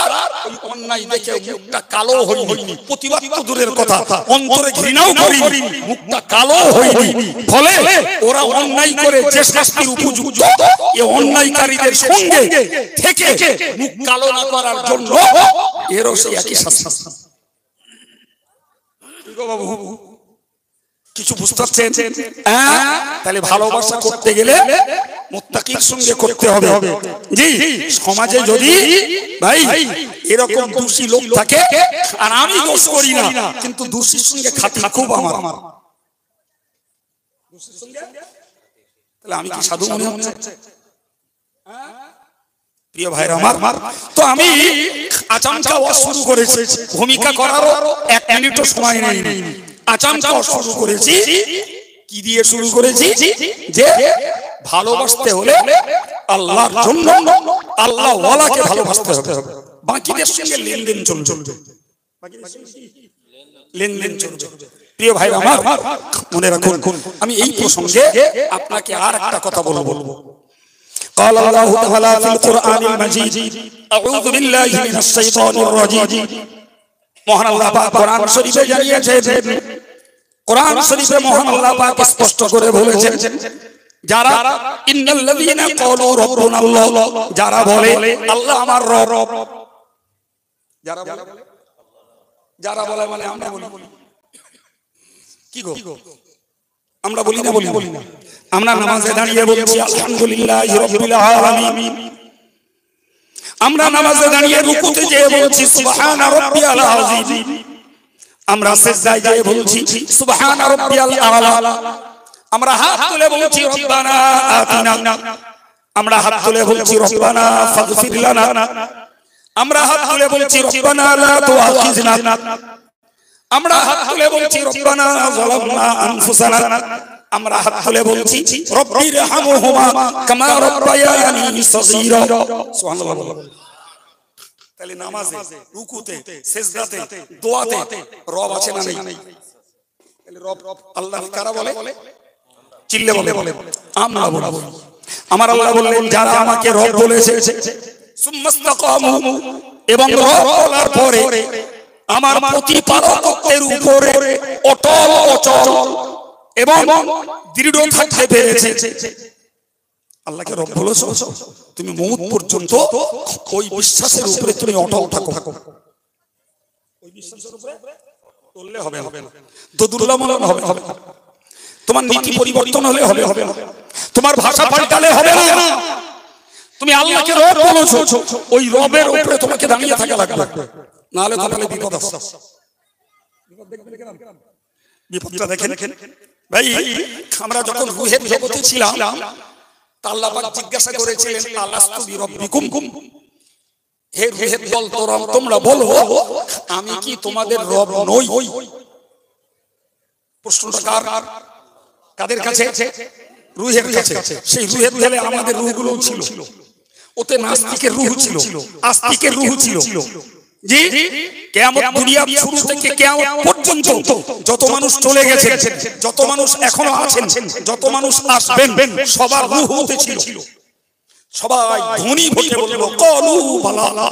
ওই অন্যায় দেখে মুখটা কালো হয়নি, প্রতিবাদ তো দূরের কথা, অন্তরে ঘৃণাও করেনি, মুখটা কালো হয়নি। ফলে ওরা অন্যায় করে যে শাস্তির উপযুক্ত, এই অন্যায়কারীদের সঙ্গে থেকে মুখ কালো না করার জন্য এরও সেই একই শাস্তি। বাবু কিছু বুঝতে পারছেন? তাহলে ভালোবাসা করতে গেলে মুত্তাকির সঙ্গে করতে হবে। জি, সমাজে যদি ভাই এরকম দোষী লোক থাকে, আর আমি দোষ করি না, কিন্তু দোষীর সঙ্গে খাতির খুব আমার, তাহলে আমি কি সাধু মনে হচ্ছে? প্রিয় ভাইরা আমার, তো আমি আচমকা ওয়াজ শুরু করেছি, ভূমিকা করারও 1 মিনিটও সময় নেই। আচমকা শুরু করেছি। কি দিয়ে শুরু করেছি? যে ভালোবাসতে হলে আল্লাহর জন্য, আল্লাহ ওয়ালাকে ভালোবাসতে হবে, বাকিদের সঙ্গে লেনদেন চলবে, লেনদেন চলবে। প্রিয় ভাই আমার, মনে রাখুন, আমি এই প্রসঙ্গে আপনাকে আর একটা কথা বলবো। قال الله تعالى في القرآن المجيد أعوذ بالله من الشيطان الرجيم। মহান আল্লাহ পাক কোরআন শরীফে জানিয়েছেন, কোরআন শরীফে মহান আল্লাহ পাক স্পষ্ট করে বলেছেন, যারা ইন্নাল্লাযীনা ক্বালু রাব্বুনা আল্লাহ, যারা বলে আল্লাহ আমার রব, যারা বলে মানে আমরা বলি কি গো? আমরা বলি না? আমরা নামাজে দাঁড়িয়ে বলছি আলহামদুলিল্লাহি রাব্বিল আলামিন। আমরা নামাজে দাঁড়িয়ে রুকুতে যেয়ে বলছি সুবহান রাব্বিয়াল আযীম। আমরা সিজদায় যেয়ে বলছি সুবহান রাব্বিয়াল আ'লা। আমরা হাত তুলে বলছি রব্বানা আতিনা। আমরা হাত তুলে বলছি রব্বানা ফাগফির লানা। আমরা হাত তুলে বলছি রব্বানা লা তুআখিযনা। আমরা হাত তুলে বলছি রব্বানা যালামনা আনফুসানা, আমরা হাত তুলে বলছি রব্বিরহামহুমা কামা রাব্বায়ানি সগীরা। সুবহানাল্লাহ। তাহলে নামাজে, রুকুতে, সিজদাতে, দোয়াতে রব আছে না নেই? তাহলে রব আল্লাহ কারা বলে? চিল্লে বলে আমরা বলবো। আমার আল্লাহ বললেন যারা আমাকে রব বলেছে সুম্মাস্তাকামু, এবং রব বলার পরে আমার প্রতিপালকের উপরে অটল অচল এবং দৃঢ় থাকতে পেরেছে। আল্লাহকে রব বলেছো, তুমি মউত পর্যন্ত ওই বিশ্বাসের উপরে তুমি অটল থাকো। ওই বিশ্বাসের উপরে চললে হবে না, দোদুল্লামন হবে না, তোমার নীতি পরিবর্তন হলে হবে না, তোমার ভাষা পাল্টালে হবে না। তুমি আল্লাহকে রব বলেছো, ওই রবের উপরে তোমাকে দাঁড়িয়ে থাকা লাগবে, না হলে কপালে বিপদ আছে। বিপদটা দেখেন ভাই, আমরা যখন রূহের জগতে ছিলাম আল্লাহ পাক জিজ্ঞাসা করেছিলেন আলাস্তু বিরাব্বিকুম, হে রূহের দল তোমরা বলো আমি কি তোমাদের রব নই? প্রশ্নটা কাদের কাছে? রূহের কাছে। সেই রূহের দলে আমাদের রূহগুলো ছিল, ওতে নাস্তিকের রূহ ছিল, আস্তিকের রূহ ছিল। জি, কিয়ামত দুনিয়ার শুরু থেকে কিয়ামত পর্যন্ত যত মানুষ চলে গেছে, যত মানুষ এখনো আছেন, যত মানুষ আসবেন, সবার রূহ ওতে ছিল। সবাই ধ্বনি ভেঙে বলল ক্বালু বালা,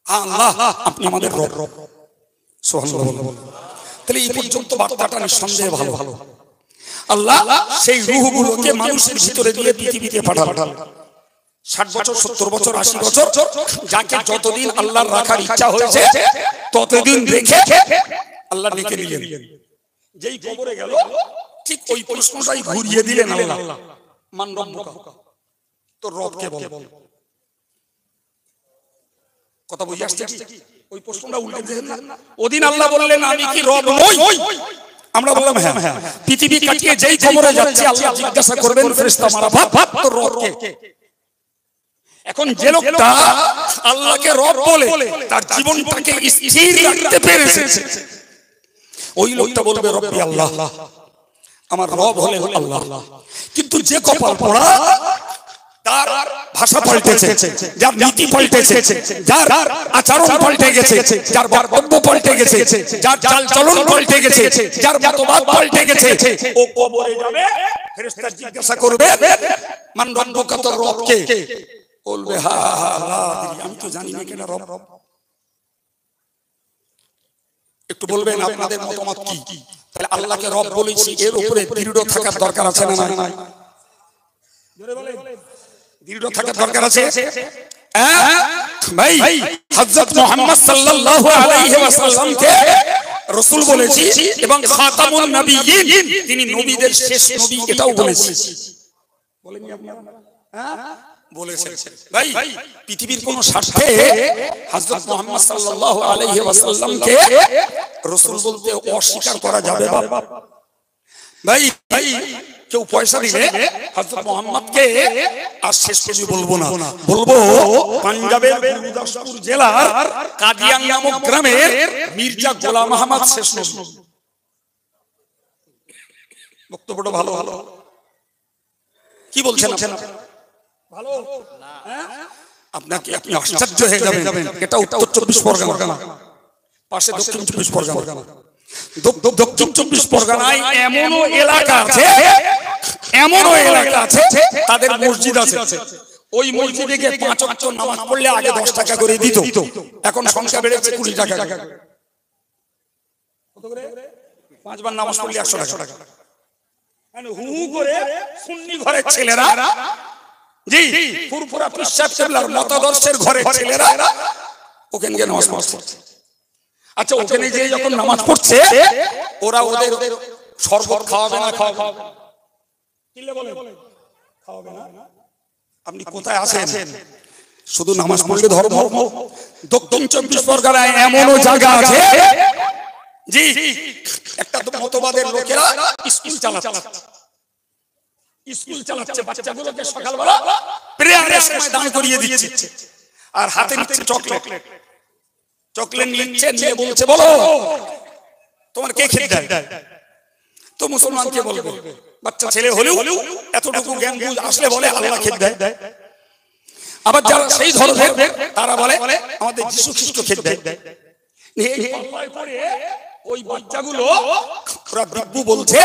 আল্লাহ আপনি আমাদের রব। সুবহানাল্লাহ। তাহলে এই পর্যন্ত বার্তাটা নিঃসন্দেহে ভালো। আল্লাহ সেই রূহগুলোকে মানুষের ভিতরে দিয়ে পৃথিবীতে পাঠালেন। 60 বছর, 70 বছর, 80 বছর, যাকে যতদিন আল্লাহর রাখার ইচ্ছা হয়েছে ততদিন রেখে আল্লাহ ডেকে দিলেন। যেই কবরে গেল ঠিক ওই প্রশ্নটাই ঘুরিয়ে দিলেন আল্লাহ, মান রব্বুকা, তোর রব কে বল। কথা বুঝে আসছে কি? ওই প্রশ্নটা উল্টে দিলেন না। ওদিন আল্লাহ বললেন আমি কি রব নই? আমরা বললাম হ্যাঁ। পৃথিবী কাটিয়ে যেই কবরে যাচ্ছে আল্লাহ জিজ্ঞাসা করবেন ফেরেশতা মারফত তোর রব কে? এখন যে লোকটা আল্লাহকে রব বলে তার জীবনটাকে স্থির রাখতে পেরেছে, ওই লোকটা বলবে রব্বি আল্লাহ, আমার রব হলে আল্লাহ। কিন্তু যে কপাল পোড়া, তার ভাষা পাল্টেছে, যার নীতি পাল্টেছে, যার আচরণ পাল্টে গেছে, যার বক্তব্য পাল্টে গেছে, যার চালচলন পাল্টে গেছে, যার মতবাদ পাল্টে গেছে, ও কবরে যাবে, ফেরেশতা জিজ্ঞাসা করবে মান রব্বুকা, তোর রব কে? বলবে আমি তো জানি না কেন রব। একটু বলবেন আপনাদের মতামত কি? তাহলে আল্লাহকে রব বলেছি, এর উপরে দৃঢ় থাকার দরকার আছে না নাই? দৃঢ় থাকার দরকার আছে ভাই। হযরত মুহাম্মদ সাল্লাল্লাহু আলাইহি ওয়াসাল্লামকে রাসূল বলেছি এবং খাতামুন নবিয়্যিন, তিনি নবীদের শেষ নবী, এটাও বলেছি। বলেননি আপনারা? বলেছেন ভাই। পৃথিবীর কোন স্বার্থে হযরত মুহাম্মদ সাল্লাল্লাহু আলাইহি ওয়াসাল্লামকে রাসূল বলতে অস্বীকার করা যাবে না ভাই। কেউ পয়সা দিলে হযরত মুহাম্মদকে আর শেষ নবী বলবো না, বলবো পাঞ্জাবের গুরদাসপুর জেলার কাদিয়ান নামক গ্রামের মির্জা গোলাম আহমদ শেষ নবী। বক্তব্যটা ভালো কি বলছেন ভালো আপনাকে? আপনি আশ্চর্য হয়ে যাবেন। এটা উত্তর 24 পরগনা, পাশে দক্ষিণ 24 পরগনা। দক্ষিণ 24 পরগনায় এমনও এলাকা আছে তাদের মসজিদ আছে, ওই মসজিদে গিয়ে 5 ওয়াক্ত নামাজ পড়লে আগে 10 টাকা করে দিত, এখন সংখ্যা বেড়েছে 20 টাকা। কত করে? 5 বার নামাজ পড়লে 100 টাকা। হু হু করে সুন্নি ঘরের ছেলেরা, জি ফুরফুরা পিসাব কেবলার মতাদর্শের ঘরের ছেলেরা ওখানে গিয়ে নামাজ পড়ছে। আচ্ছা, ওখানে যে যখন নামাজ পড়ছে ওরা ওদের শরবত খাওয়াবে না? খাওয়াবে। কিলে বলে খাওয়াবে না? আপনি কোথায় আছেন? শুধু নামাজ পড়লে ধর্ম? দক্ষিণ 24 পরগনায় এমনও জায়গা আছে, জি একটা মতবাদের লোকেরা স্কুল চালাচ্ছে, বাচ্চাগুলোকে সকালবেলা প্রেয়ারের সময় দাঁড় করিয়ে দিচ্ছে, আর হাতে নিচ্ছে চকলেট নিচ্ছে, নিয়ে বলছে বলো তোমার কে খেতে দেয়? তো মুসলমানকে বলবে, বাচ্চা ছেলে হলেও এতটুকু জ্ঞান বুঝ আসলে বলে আল্লাহ খেতে দেয়। আবার যারা সেই ধরনের তারা বলে আমাদের যিশু খ্রিস্ট খেতে দেয়। ওই বাচ্চাগুলো ওরা বিব্বু বলছে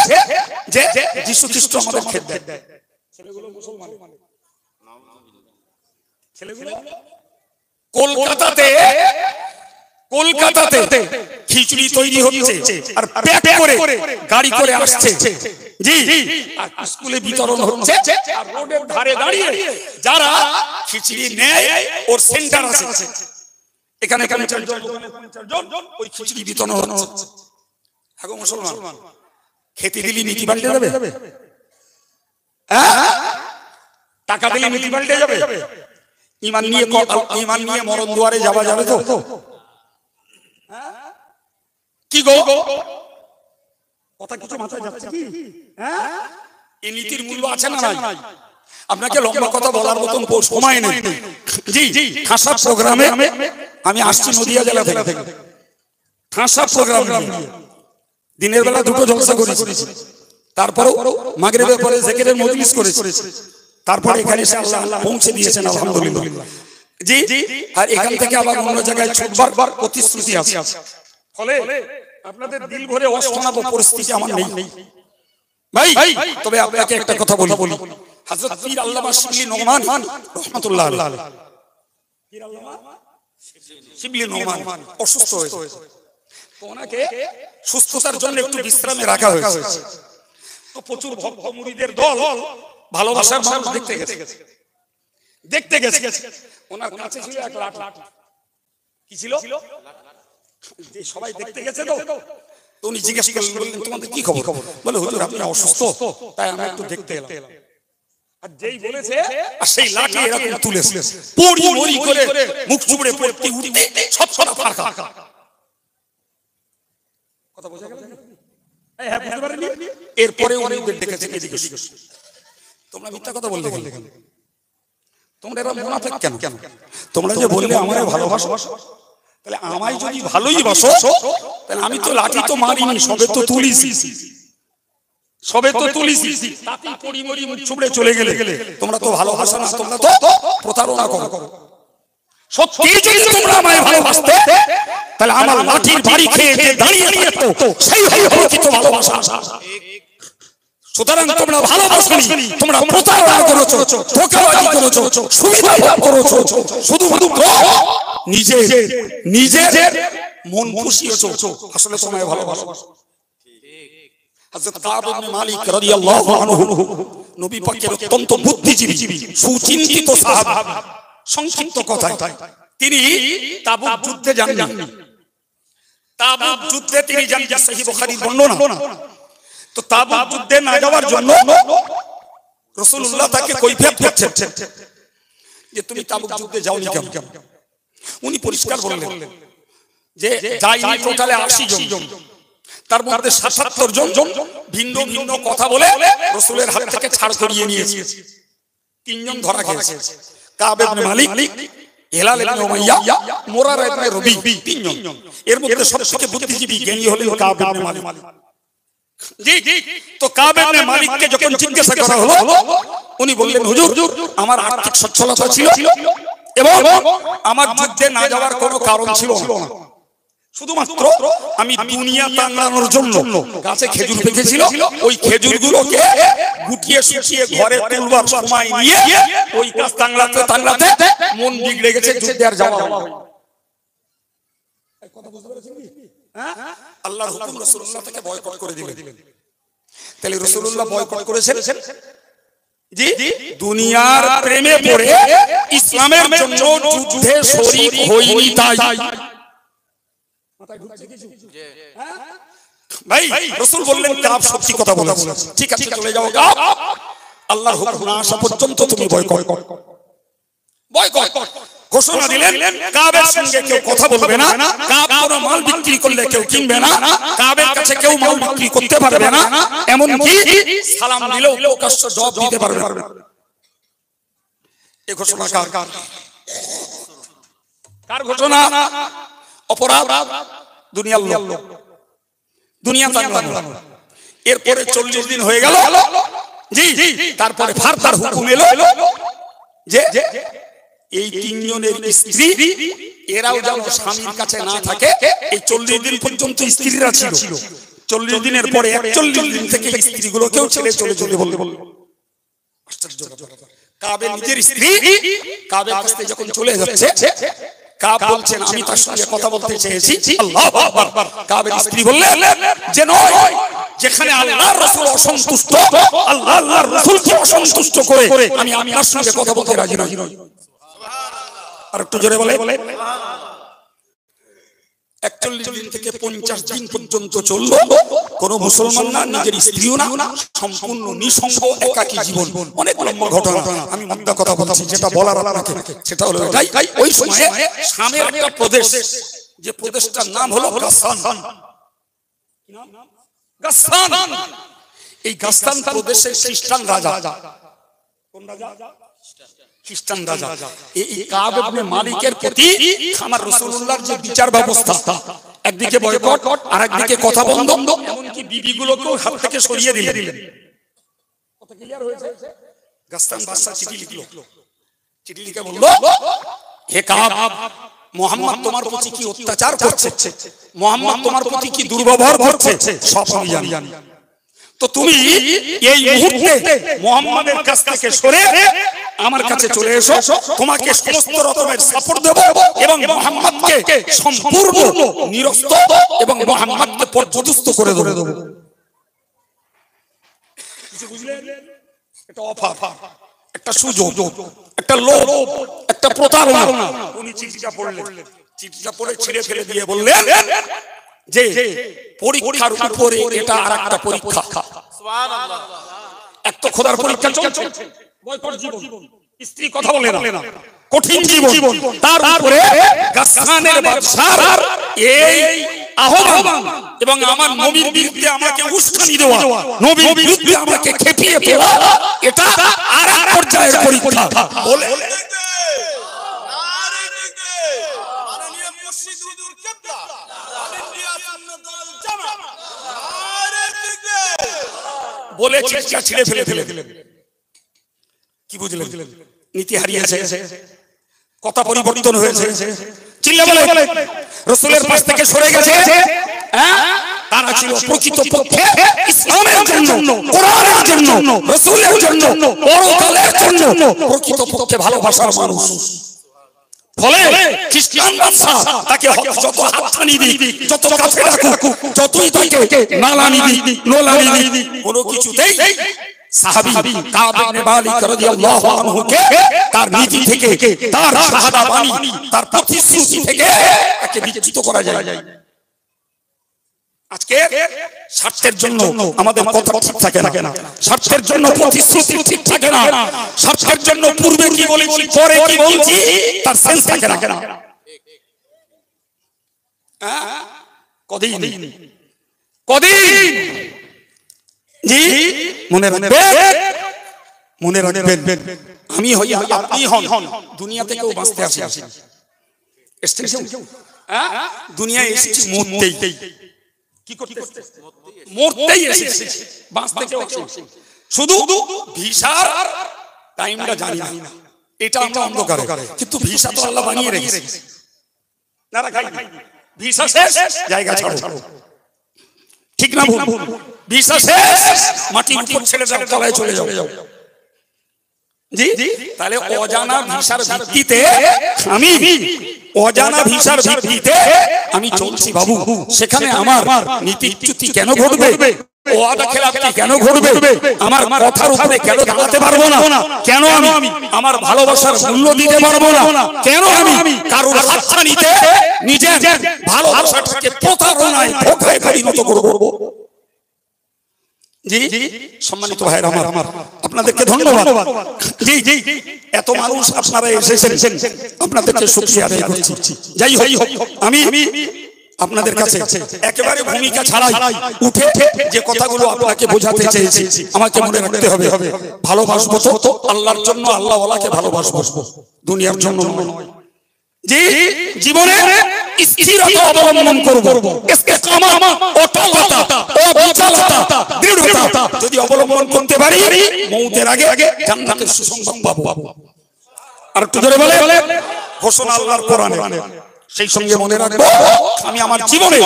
যে যিশু খ্রিস্ট আমাদের খেতে দেয়। ছেলেগুলো মুসলমান, ছেলেগুলো কলকাতাতে খিচুড়ি তৈরি হচ্ছে আর প্যাক করে গাড়ি করে আসছে, জি, আর স্কুলে বিতরণ হচ্ছে। আর রোডের ধারে দাঁড়িয়ে যারা খিচুড়ি নেয় ওর সেন্টার আছে, এখানে ওই খিচুড়ি বিতরণ হচ্ছে। এখন মুসলমান খেতে দিলি নীতি পাল্টে যাবে? টাকা দিলে নীতি পাল্টে যাবে? ইমান নিয়ে মরণ দুয়ারে যাওয়া যাবে তো? কি গো কথা কিছু মাথায় যাচ্ছে কি? এই নীতির মূল্য আছে না নাই? আপনাকে লম্বা কথা বলার মতন সময় নেই। জি, ঠাসা প্রোগ্রামে আমি আসছি নদিয়া জেলা থেকে। ঠাসা প্রোগ্রাম দিনের বেলা দুটো জলসা করেছি, তারপরে মাগরিবের পরে জিকিরের মজলিস করেছি, তারপরে এখানে এসে আল্লাহ পৌঁছে দিয়েছেন আলহামদুলিল্লাহ। জি, আর এখান থেকে আবার অন্য জায়গায় ছুটবার প্রতিশ্রুতি আছে। ফলে আপনাদের দিল ভরে অশোনাবো পরিস্থিতি আমার নেই ভাই। তবে আপনাকে একটা কথা বলি, হযরত পীর আল্লামা শিবলি নোমান রাহমাতুল্লাহ আলাইহি, পীর আল্লামা শিবলি নোমান অসুস্থ হয়েছে, তো ওনাকে সুস্থতার জন্য একটু বিশ্রামে রাখা হয়েছে। তো প্রচুর ভক্ত মুরিদের দল ভালোবাসার মানুষ দেখতে গেছে। ওনার কাছে ছিল এক লাখ। কি ছিল? সবাই দেখতে গেছে তো উনি জিজ্ঞেস করলেন তোমাদের কি খবর? বলে হুজুর আপনি অসুস্থ, তাই আমরা একটু দেখতে এলাম। আর যেই বলেছে আর সেই লাঠি এরকম তুলেছে, পড়ি মরি করে মুখ চুবড়ে পড়তে উঠতে সব ফাঁকা। কথা বোঝা গেল? হ্যাঁ, বুঝতে পারেননি? এরপরে উনি দেখেছেন এদিকে, তোমরা মিথ্যা কথা বললে কেন? তোমরা এরা মুনাফিক কেন? তোমরা যে বললে আমারে ভালোবাসো, তাহলে আমায় যদি ভালোই বাসো তাহলে আমি তো লাঠি তো মারিনি, সবে তো তুলিছি, তাতেই পড়ি মরি মুখ চুবড়ে চলে গেলে তোমরা তো ভালোবাসো না, তোমরা তো প্রতারণা করো। সত্যি যদি তোমরা আমায় ভালোবাসতে তাহলে আমার লাঠির বাড়ি খেয়ে যে দাঁড়িয়ে তো সেই হলো কি তো ভালোবাসা। সুতরাং তোমরা ভালোবাসোনি, তোমরা প্রতারণা করেছো, ধোঁকাবাজি করেছো, সুবিধা ভোগ করেছো, শুধুমাত্র নিজের মন খুশিয়েছো, আসলে তোমায় ভালোবাসো। হযরত কাব ইবনে মালিক রাদিয়াল্লাহু আনহু নবী পাকের অত্যন্ত বুদ্ধিজীবী, সুচিন্তিত সাহাবা। সংক্ষিপ্ত কথায় তিনি তাবুক যুদ্ধে যাননি। তাবুক যুদ্ধে তিনি যান, সহিহ বুখারীর বর্ণনা। তো তাবুক যুদ্ধে না যাওয়ার জন্য রাসূলুল্লাহ তাকে কৈফিয়ত করছেন যে তুমি তাবুক যুদ্ধে যাওনি কেন? উনি পরিষ্কার বললেন যে যাইনি টোটালে 80 জন, তার মধ্যে 77 জন ভিন্ন ভিন্ন কথা বলে রাসূলের হাত থেকে ছাড় করিয়ে নিয়েছে। 3 জন ধরা গেছে, কাব ইবনে মালিক, হিলাল ইবনে উমাইয়া, মুরারা ইবনে রবি, 3 জন। এর মধ্যে সবথেকে বুদ্ধিজীবী জ্ঞানী হলেন কাব ইবনে মালিক। জি, তো কাব ইবনে মালিককে যখন জিজ্ঞাসা করা হলো, উনি বললেন হুজুর আমার আর্থিক সচ্ছলতা ছিল এবং আমার যুদ্ধে না যাওয়ার কোনো কারণ ছিল না, শুধুমাত্র আমি দুনিয়া টাঙানোর জন্য গাছে খেজুর পেকেছিল, ওই খেজুরগুলোকে গুটিয়ে শুকিয়ে ঘরে তুলবার সময় নিয়ে ওই গাছ টাঙাতে টাঙাতে মন বিগড়ে গেছে, যুদ্ধে আর যাওয়া হলো না। কথা বুঝতে পেরেছেন কি? আল্লাহর হুকুম রাসূলুল্লাহ তাকে বয়কট করে দিলেন। তাহলে রাসূলুল্লাহ বয়কট করেছেন জি দুনিয়ার প্রেমে পড়ে ইসলামের জন্য যুদ্ধে শরীক হইনি তাই। ভাই রাসূল বললেন কাব সত্যি কথা বলেছে, ঠিক আছে চলে যাও কাব, আল্লাহর হুকুম না আসা পর্যন্ত তুমি বয়কট ঘোষণা দিলেন। কাবের সঙ্গে কেউ কথা বলবে না, কাব কোনো মাল বিক্রি করলে কেউ কিনবে না, কাবের কাছে কেউ মাল বিক্রি করতে পারবে না, এমন কি সালাম দিলেও প্রকাশ্য জবাব দিতে পারবে না। এই ঘোষণা কার ঘোষণা? অপরাধ দুনিয়ার লোক। দুনিয়া তাড়ানো। এরপরে 40 দিন হয়ে গেল, জি, তারপরে ফারদার হুকুম এলো যে এই তিনজনের স্ত্রী এরাও যেন স্বামীর কাছে না থাকে। এই 40 দিন পর্যন্ত স্ত্রীরা ছিল, 40 দিনের পরে 41 দিন থেকে স্ত্রীগুলোকেও ছেড়ে চলে বললে কাবের নিজের স্ত্রী কাবের কাছ থেকে যখন চলে যাচ্ছে, কাব বলছেন আমি তার সঙ্গে কথা বলতে চেয়েছি। আল্লাহু আকবার। কাবের স্ত্রী বললেন যে নয়, যেখানে আল্লাহর রাসূল অসন্তুষ্ট, আল্লাহর রাসূলকে অসন্তুষ্ট করে আমি আপনার সঙ্গে কথা বলতে রাজি নই। আর একটু জোরে বলে। 41 দিন থেকে 50 দিন পর্যন্ত চললো। কোন মুসলমান না, নিজের স্ত্রীও না, সম্পূর্ণ নিঃসঙ্গ একাকী জীবন। অনেক লম্বা ঘটনা, আমি মুদ্রা কথা বলছি, যেটা বলার আপনাকে সেটা হলো এটাই। ওই সময় শামের একটা প্রদেশ, যে প্রদেশটার নাম হলো গাসসান। গাসসান, এই গাসসান প্রদেশের খ্রিস্টান রাজা, কোন রাজা? খ্রিস্টান রাজা। এই কাব ইবনে মালিকের প্রতি আমার রাসূলুল্লাহর যে বিচার ব্যবস্থা, একদিকে বয়কট আর একদিকে কথা বন্ধ, এমনকি বিবিগুলোকেও হাত থেকে সরিয়ে দিলেন। কথা ক্লিয়ার হয়েছে? গাসসান বাদশা চিঠি লিখলো, চিঠি লিখে বলল, হে কাব, মুহাম্মদ তোমার প্রতি কি অত্যাচার করছে, মুহাম্মদ তোমার প্রতি কি দুর্ব্যবহার করছে, সব আমি জানি। তো তুমি এই মুহূর্তে মুহাম্মাদের কাছ থেকে সরে আমার কাছে চলে এসো, তোমাকে সমস্ত রকমের সাপোর্ট দেব এবং মুহাম্মাদকে সম্পূর্ণ নিরস্ত এবং মুহাম্মাদকে পর্যদস্ত করে দেব। কিছু বুঝলেন? এটা অফার, একটা সুযোগ, একটা লোভ, একটা প্রতারণা। উনি চিঠিটা পড়লেন, চিঠিটা পড়ে ছিঁড়ে ফেলে দিয়ে বললেন যে পরীক্ষার উপরে এটা আরেকটা পরীক্ষা। সুবহানাল্লাহ। এক তো খোদার পরীক্ষা চলছে, বয়কট জীবন, স্ত্রী কথা বলে না, কঠিন জীবন, তার উপরে গাসসানের বাদশার এই আহ্বান এবং আমার নবীর বিরুদ্ধে আমাকে উস্কানি দেওয়া, নবীর বিরুদ্ধে আমাকে খেপিয়ে তোলা, এটা আরেক পর্যায়ের পরীক্ষা। বলে বলে চিঠিটা ছিঁড়ে ফেলে দিলেন। কি বুঝলেন? নীতি হারিয়েছে, কথা পরিবর্তন হয়েছে। চিল্লা বলে রাসূলের পাশ থেকে সরে গেছে। তারা ছিল প্রকৃতপক্ষে ইসলামের জন্য, কোরআনের জন্য, রাসূলের জন্য, পরকালের জন্য প্রকৃতপক্ষে ভালোবাসার মানুষ। ফলে খ্রিস্টান বাদশা তাকে যত হাতছানি দিক, যত কাছে রাখুক, যতই তাকে নালানি দিক, নোলানি দিক, কোনো কিছুতেই সাহাবী কাব ইবনে মালিক রাদিয়াল্লাহু আনহুকে তার নীতি থেকে, তার শাহাদা বাণী, তার প্রতিশ্রুতি থেকে তাকে বিচ্যুত করা যায়। আজকে স্বার্থের জন্য আমাদের কথা ঠিক থাকে না, স্বার্থের জন্য প্রতিশ্রুতি ঠিক থাকে না, স্বার্থের জন্য পূর্বে কি বলেছি পরে কি বলছি তার সেন্স থাকে না। কদিন জি মনে রাখবেন, আমি হই আপনি হন, দুনিয়া থেকেও বাঁচতে আসি, দুনিয়ায় এসেছি মরতেই। কি করতে? মরতেই এসেছি, বাঁচতে কেউ আসেনি। শুধু ভিসার টাইমটা জানি না, এটা আমরা অন্ধকারে, কিন্তু ভিসা তো আল্লাহ বানিয়ে রেখেছে। না রাখাই ভিসা শেষ, জায়গা ছাড়ো, ঠিক না ভুল? ভিসা শেষ, মাটির উপর ছেড়ে দাও, তলায় চলে যাও। জি, তাহলে অজানা ভিসার ভিত্তিতে আমি চলছি বাবু, সেখানে আমার নীতিচ্যুতি কেন ঘটবে? ওয়াদা খেলাফি কেন ঘটবে? আমার কথার উপরে কেন দাঁড়াতে পারবো না? কেন আমি আমার ভালোবাসার মূল্য দিতে পারবো না? কেন আমি কারোর হাতছানিতে নিজের ভালোবাসাটাকে প্রতারণায়, ধোঁকায় পরিণত করব? জি সম্মানিত ভাইরা আমার, আপনাদেরকে ধন্যবাদ। জি এত মানুষ আপনারা এসেছেন, আপনাদেরকে শুকরিয়া আদায় করছি। যাই হোক, আমি আপনাদের কাছে একেবারে ভূমিকা ছাড়াই উঠে যে কথাগুলো আপনাকে বোঝাতে চেয়েছি, আমাকে মনে রাখতে হবে, ভালোবাসবো তো আল্লাহর জন্য, আল্লাহ ওয়ালাকে ভালোবাসবো, দুনিয়ার জন্য নয়। জি জীবনে স্থিরতা অবলম্বন করব, ইস্তেকামাত, অটলতা, অবিচলতা, দৃঢ়তা যদি অবলম্বন করতে পারি মওতের আগে জান্নাতের সুসংবাদ পাবো। আর একটু জোরে বলে ঘোষণা আল্লাহর কোরআনে। সেই সঙ্গে মনে রাখবো আমি আমার জীবনে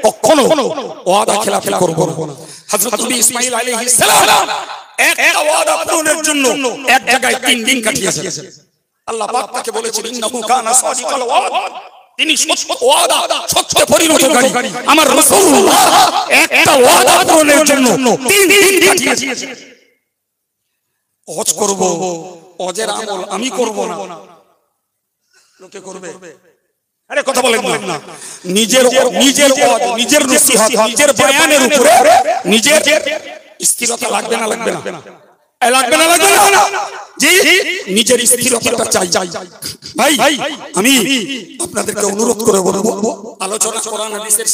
কখনো ওয়াদা খেলাফি করব না। হযরত নবী ইসমাঈল আলাইহিস সালাম একটা ওয়াদা পূরণের জন্য এক জায়গায় 3 দিন কাটিয়েছেন। আল্লাহ পাক তাকে বলেছেন ইন্নাহু কানা সাদিকাল ওয়াদ, তিনি সত্য ওয়াদা সত্যে পরিণতকারী। আমার রাসূলুল্লাহ একটা ওয়াদা পূরণের জন্য 3 দিন কাটিয়েছেন। হজ করব, হজের আমল আমি করব না, লোকে করবে। আরে কথা বলেন না, নিজের নিজের ওয়াজ, নিজের নসিহত, নিজের বয়ানের উপরে নিজের স্থিরতা লাগবে না, লাগবে না, লাগবে না, লাগবে না, জি নিজের স্থিরতাটা চাই। ভাই আমি আপনাদেরকে অনুরোধ করে বলবো, আলোচনা কোরআন হাদিসের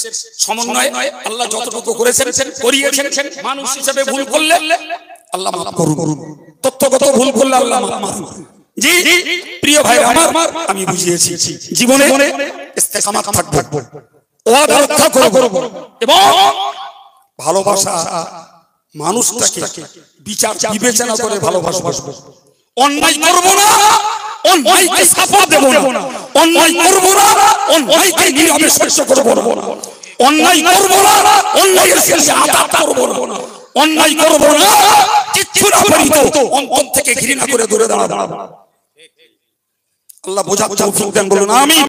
সমন্বয়ে আল্লাহ যতটুকু করেছেন করিয়েছেন, মানুষ হিসেবে ভুল করলে আল্লাহ মাফ করুন, তথ্যগত ভুল করলে আল্লাহ মাফ করুন। জি প্রিয় ভাই আমার, আমি বুঝিয়েছি জীবনে ইস্তেকামাত থাকবো, ওয়াদা রক্ষা করব এবং ভালোবাসা মানুষটাকে বিচার বিবেচনা করে ভালোবাসবো। অন্যায় করব না, অন্যায়কে সাপোর্ট দেব না, অন্যায় করব না, অন্যায়কে নীরবে সহ্য করব না, অন্যায় করব না, অন্যায়ের শেষে আঘাত করব না, অন্যায় করব না, কিচ্ছু না পারি তো অন্তর থেকে ঘৃণা করে দূরে দাঁড়াবো। আল্লাহ বোঝার তৌফিক দেন, বলুন আমিন।